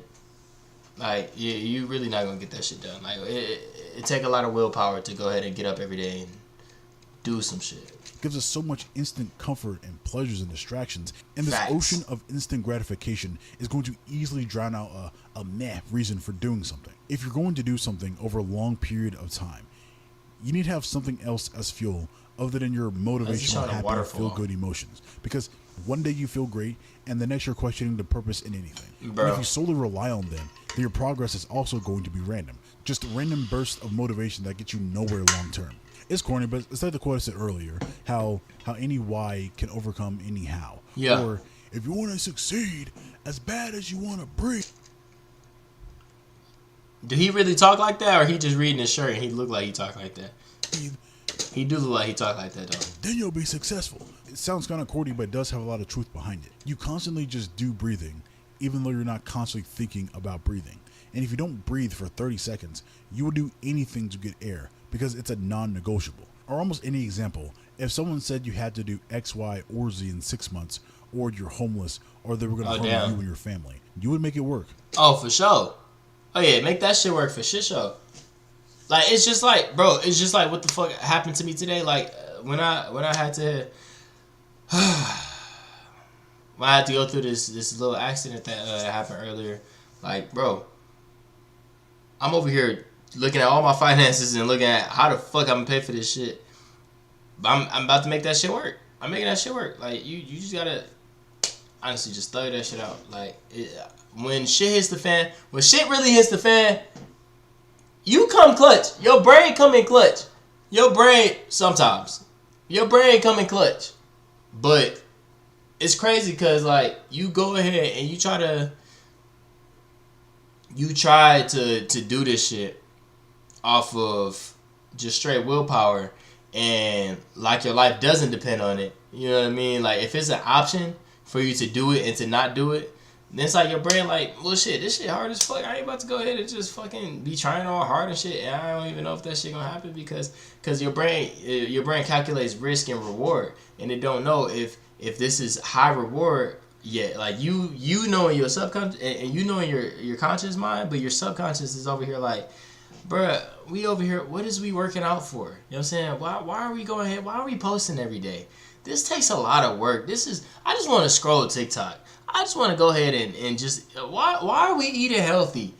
like you really not gonna get that shit done. Like it take a lot of willpower to go ahead and get up every day and do some shit. Gives us so much instant comfort and pleasures and distractions, and this Facts. ocean of instant gratification is going to easily drown out a meh reason for doing something. If you're going to do something over a long period of time, you need to have something else as fuel other than your motivational, happy, feel-good emotions. Because one day you feel great, and the next you're questioning the purpose in anything. Bro. And if you solely rely on them, then your progress is also going to be random. Just random bursts of motivation that get you nowhere long term. It's corny, but it's like the quote I said earlier, how any why can overcome any how. Yeah. Or if you want to succeed as bad as you want to breathe. Did he really talk like that, or he just reading his shirt and he looked like he talked like that? He do look like he talked like that, though. Then you'll be successful. It sounds kind of corny, but it does have a lot of truth behind it. You constantly just do breathing, even though you're not constantly thinking about breathing. And if you don't breathe for 30 seconds, you will do anything to get air because it's a non-negotiable. Or almost any example, if someone said you had to do X, Y, or Z in 6 months, or you're homeless, or they were going to harm you and your family, you would make it work. Oh, for sure. Oh, yeah, make that shit work for shit show. Like, it's just like, bro, it's just like what the fuck happened to me today. Like, when I had to... when I had to go through this little accident that happened earlier, like, bro, I'm over here looking at all my finances and looking at how the fuck I'm gonna pay for this shit. But I'm about to make that shit work. I'm making that shit work. Like, you just gotta honestly just throw that shit out. Like, when shit hits the fan, when shit really hits the fan, you come clutch. Your brain come in clutch. Your brain, sometimes. Your brain come in clutch. But it's crazy because, like, you go ahead and you try to do this shit off of just straight willpower, and like your life doesn't depend on it. You know what I mean? Like, if it's an option for you to do it and to not do it, then it's like your brain like, well, shit, this shit hard as fuck. I ain't about to go ahead and just fucking be trying all hard and shit, and I don't even know if that shit gonna happen because your brain calculates risk and reward, and it don't know if this is high reward yet. Like, you know in your subconscious and you know in your conscious mind, but your subconscious is over here like, bruh, we over here, what is we working out for? You know what I'm saying? Why are we going ahead? Why are we posting every day? This takes a lot of work. I just want to scroll TikTok. I just want to go ahead and just, why are we eating healthy?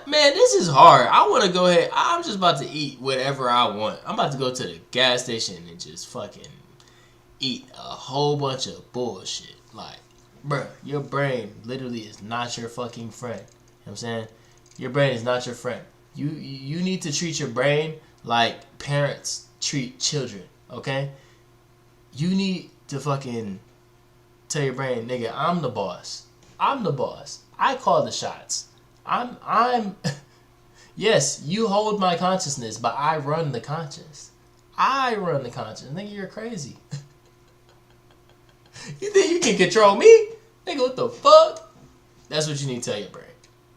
Man, this is hard. I want to go ahead. I'm just about to eat whatever I want. I'm about to go to the gas station and just fucking eat a whole bunch of bullshit. Like, bruh, your brain literally is not your fucking friend. You know what I'm saying? Your brain is not your friend. You need to treat your brain like parents treat children, okay? You need to fucking tell your brain, nigga, I'm the boss. I'm the boss. I call the shots. I'm yes, you hold my consciousness, but I run the conscious. I run the conscious. Nigga, you're crazy. You think you can control me? Nigga, what the fuck? That's what you need to tell your brain.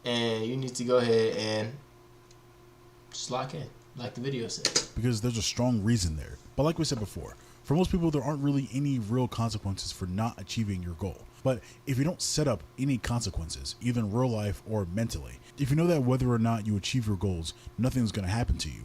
And you need to go ahead and just lock in, like the video said. Because there's a strong reason there. But like we said before, for most people, there aren't really any real consequences for not achieving your goal. But if you don't set up any consequences, either in real life or mentally, if you know that whether or not you achieve your goals, nothing's going to happen to you,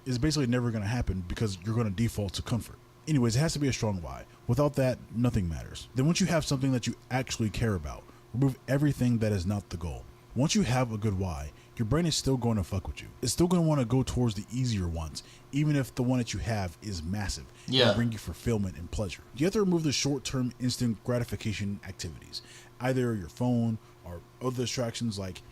it's basically never going to happen because you're going to default to comfort. Anyways, it has to be a strong why. Without that, nothing matters. Then once you have something that you actually care about, remove everything that is not the goal. Once you have a good why, your brain is still going to fuck with you. It's still going to want to go towards the easier ones, even if the one that you have is massive and bring you fulfillment and pleasure. You have to remove the short-term instant gratification activities, either your phone or other distractions like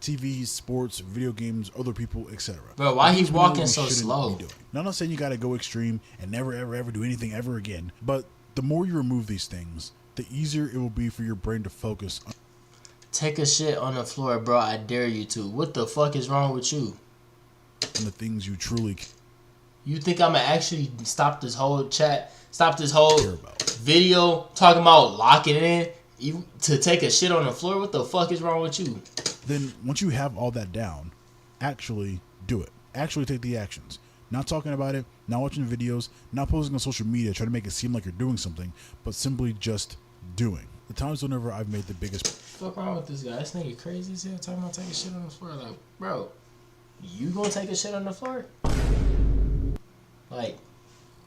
TV, sports, video games, other people, etc. Bro, why he's walking so slow? Now, I'm not saying you got to go extreme and never, ever, ever do anything ever again, but the more you remove these things, the easier it will be for your brain to focus on. Take a shit on the floor, bro. I dare you to. What the fuck is wrong with you? And the things you truly You think I'm gonna actually stop this whole chat, stop this whole video talking about locking it in? You to take a shit on the floor? What the fuck is wrong with you? Then once you have all that down, actually do it. Actually take the actions. Not talking about it, not watching videos, not posting on social media, trying to make it seem like you're doing something, but simply just doing. The times whenever I've made the biggest fuck wrong with this guy? This nigga crazy as hell talking about taking shit on the floor. Like, bro, you gonna take a shit on the floor? Like,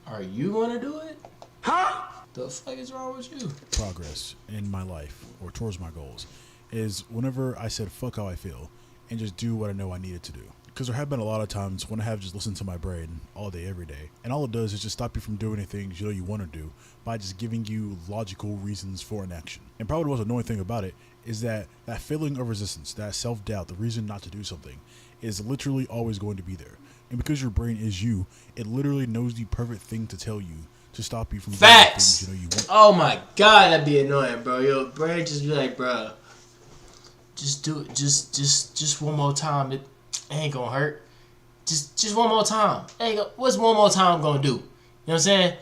are you gonna do it? Huh? The fuck is wrong with you? Progress in my life or towards my goals is whenever I said fuck how I feel and just do what I know I needed to do. Because there have been a lot of times when I have just listened to my brain all day, every day. And all it does is just stop you from doing the things you know you want to do by just giving you logical reasons for an action. And probably the most annoying thing about it is that feeling of resistance, that self-doubt, the reason not to do something is literally always going to be there. And because your brain is you, it literally knows the perfect thing to tell you to stop you from doing the things you know you want. Oh my god, that'd be annoying, bro. Your brain just be like, bro, just do it. Just one more time. It ain't gonna hurt. Just one more time. What's one more time gonna do? You know what I'm saying?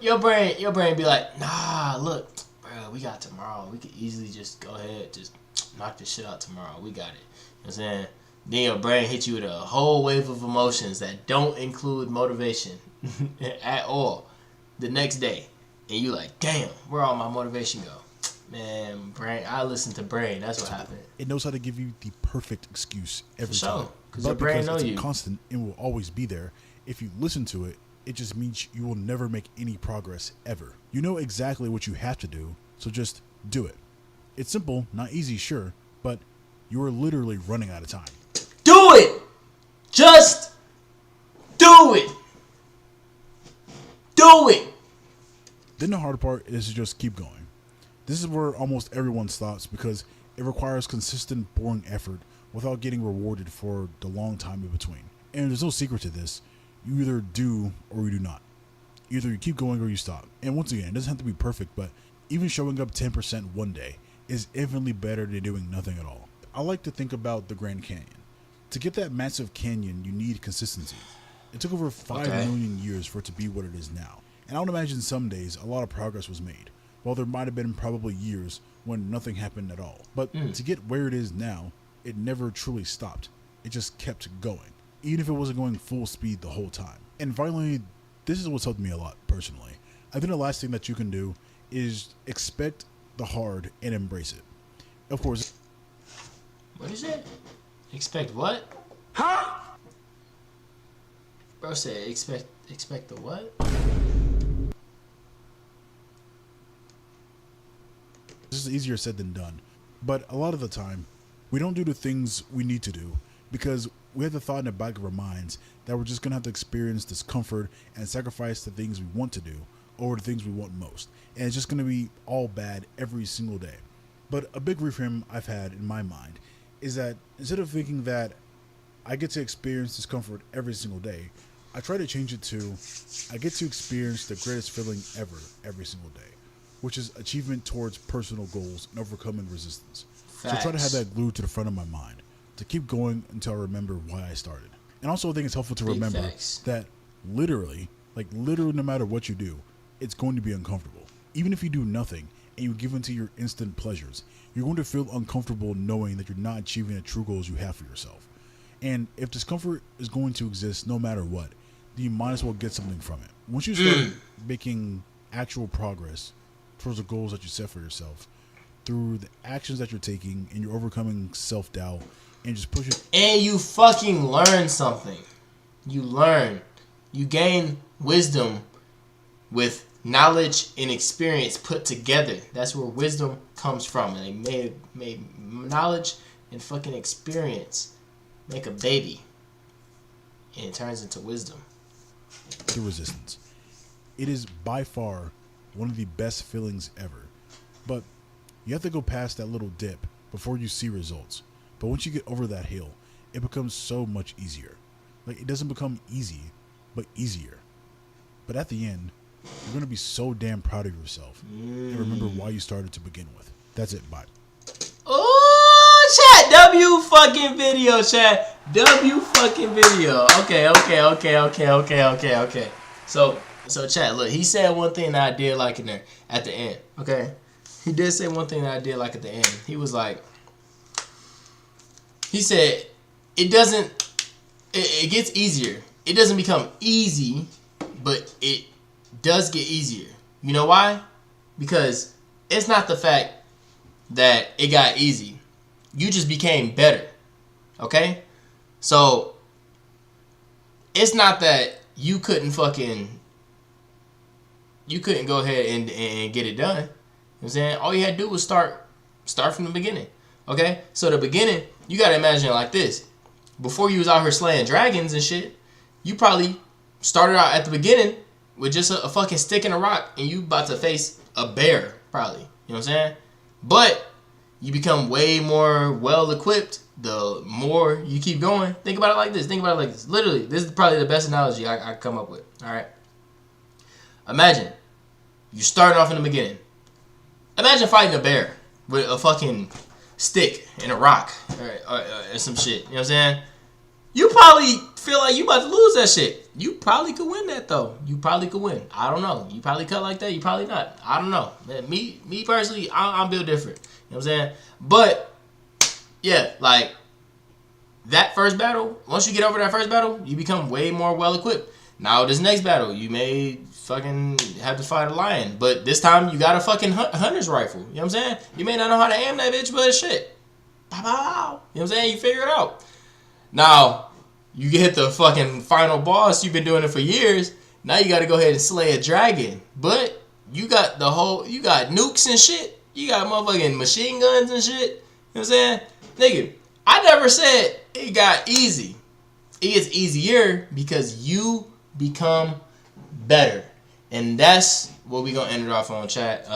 Your brain be like, nah, look, bro, we got tomorrow. We could easily just go ahead, just knock this shit out tomorrow. We got it. You know what I'm saying? Then your brain hits you with a whole wave of emotions that don't include motivation at all the next day. And you like, damn, where all my motivation go? Man, brain, I listen to brain. That's what happened. It knows how to give you the perfect excuse every time. Because your brain knows you. It's constant and will always be there. If you listen to it, it just means you will never make any progress ever. You know exactly what you have to do, so just do it. It's simple, not easy, sure, but you are literally running out of time. Do it! Just do it! Do it! Then the hard part is to just keep going. This is where almost everyone stops because it requires consistent, boring effort without getting rewarded for the long time in between. And there's no secret to this. You either do or you do not. Either you keep going or you stop. And once again, it doesn't have to be perfect, but even showing up 10% one day is infinitely better than doing nothing at all. I like to think about the Grand Canyon. To get that massive canyon, you need consistency. It took over 5 million years for it to be what it is now. And I would imagine some days a lot of progress was made, while there might have been probably years when nothing happened at all. But to get where it is now, it never truly stopped. It just kept going, even if it wasn't going full speed the whole time. And finally, this is what's helped me a lot personally. I think the last thing that you can do is expect the hard and embrace it. Of course. What is it? Expect what? Huh? Bro said expect the what? This is easier said than done. But a lot of the time, we don't do the things we need to do because we have the thought in the back of our minds that we're just going to have to experience discomfort and sacrifice the things we want to do over the things we want most. And it's just going to be all bad every single day. But a big reframe I've had in my mind is that instead of thinking that I get to experience discomfort every single day, I try to change it to I get to experience the greatest feeling ever every single day, which is achievement towards personal goals and overcoming resistance. Facts. So I try to have that glued to the front of my mind to keep going until I remember why I started. And also I think it's helpful to remember that literally no matter what you do, it's going to be uncomfortable. Even if you do nothing and you give into your instant pleasures, you're going to feel uncomfortable knowing that you're not achieving the true goals you have for yourself. And if discomfort is going to exist no matter what, then you might as well get something from it. Once you start making actual progress towards the goals that you set for yourself through the actions that you're taking and you're overcoming self-doubt and just pushing. And you fucking learn something. You learn. You gain wisdom with knowledge and experience put together. That's where wisdom comes from. And they made knowledge and fucking experience make a baby. And it turns into wisdom. The resistance. It is by far one of the best feelings ever. But you have to go past that little dip before you see results. But once you get over that hill, it becomes so much easier. Like, it doesn't become easy, but easier. But at the end, you're going to be so damn proud of yourself and remember why you started to begin with. That's it. Bye. Oh, chat. W fucking video, chat. W fucking video. Okay. So chat, look, he said one thing that I did like in there at the end. Okay. He did say one thing that I did like at the end. He was like, he said, it gets easier. It doesn't become easy, but it does get easier. You know why? Because it's not the fact that it got easy. You just became better. Okay? So it's not that you couldn't go ahead and get it done. You know what I'm saying? All you had to do was start from the beginning. Okay? So the beginning, you gotta imagine it like this. Before you was out here slaying dragons and shit, you probably started out at the beginning with just a fucking stick and a rock, and you about to face a bear, probably. You know what I'm saying? But you become way more well equipped the more you keep going. Think about it like this. Literally, this is probably the best analogy I come up with. All right. Imagine you starting off in the beginning. Imagine fighting a bear with a fucking stick and a rock or some shit. You know what I'm saying? You probably feel like you about to lose that shit. You probably could win that though. You probably could win. I don't know. You probably cut like that. You probably not. I don't know. Man, me personally, I'm built different. You know what I'm saying? But yeah, like that first battle. Once you get over that first battle, you become way more well equipped. Now this next battle, you may fucking have to fight a lion, but this time you got a fucking hunter's rifle. You know what I'm saying? You may not know how to aim that bitch, but shit, pow pow. You know what I'm saying? You figure it out. Now, you hit the fucking final boss. You've been doing it for years. Now you got to go ahead and slay a dragon. But you got you got nukes and shit. You got motherfucking machine guns and shit. You know what I'm saying? Nigga, I never said it got easy. It gets easier because you become better. And that's what we going to end it off on, chat.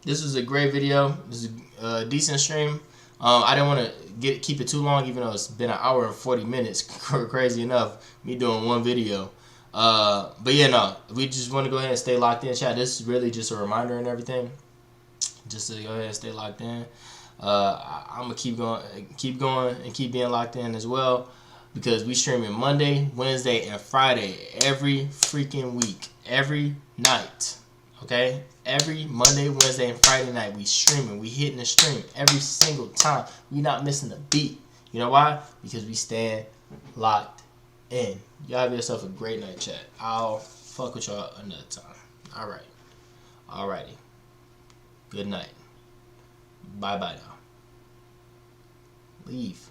This was a great video. This is a decent stream. I didn't want to keep it too long, even though it's been an hour and 40 minutes. Crazy enough, me doing one video. But yeah, no, we just want to go ahead and stay locked in, chat. This is really just a reminder and everything. Just to go ahead and stay locked in. I'm gonna keep going, and keep being locked in as well, because we streaming Monday, Wednesday, and Friday every freaking week, every night. Okay. Every Monday, Wednesday, and Friday night, we streaming. We hitting the stream every single time. We not missing a beat. You know why? Because we stand locked in. Y'all have yourself a great night, chat. I'll fuck with y'all another time. All right. Alrighty. Good night. Bye-bye now. Leave.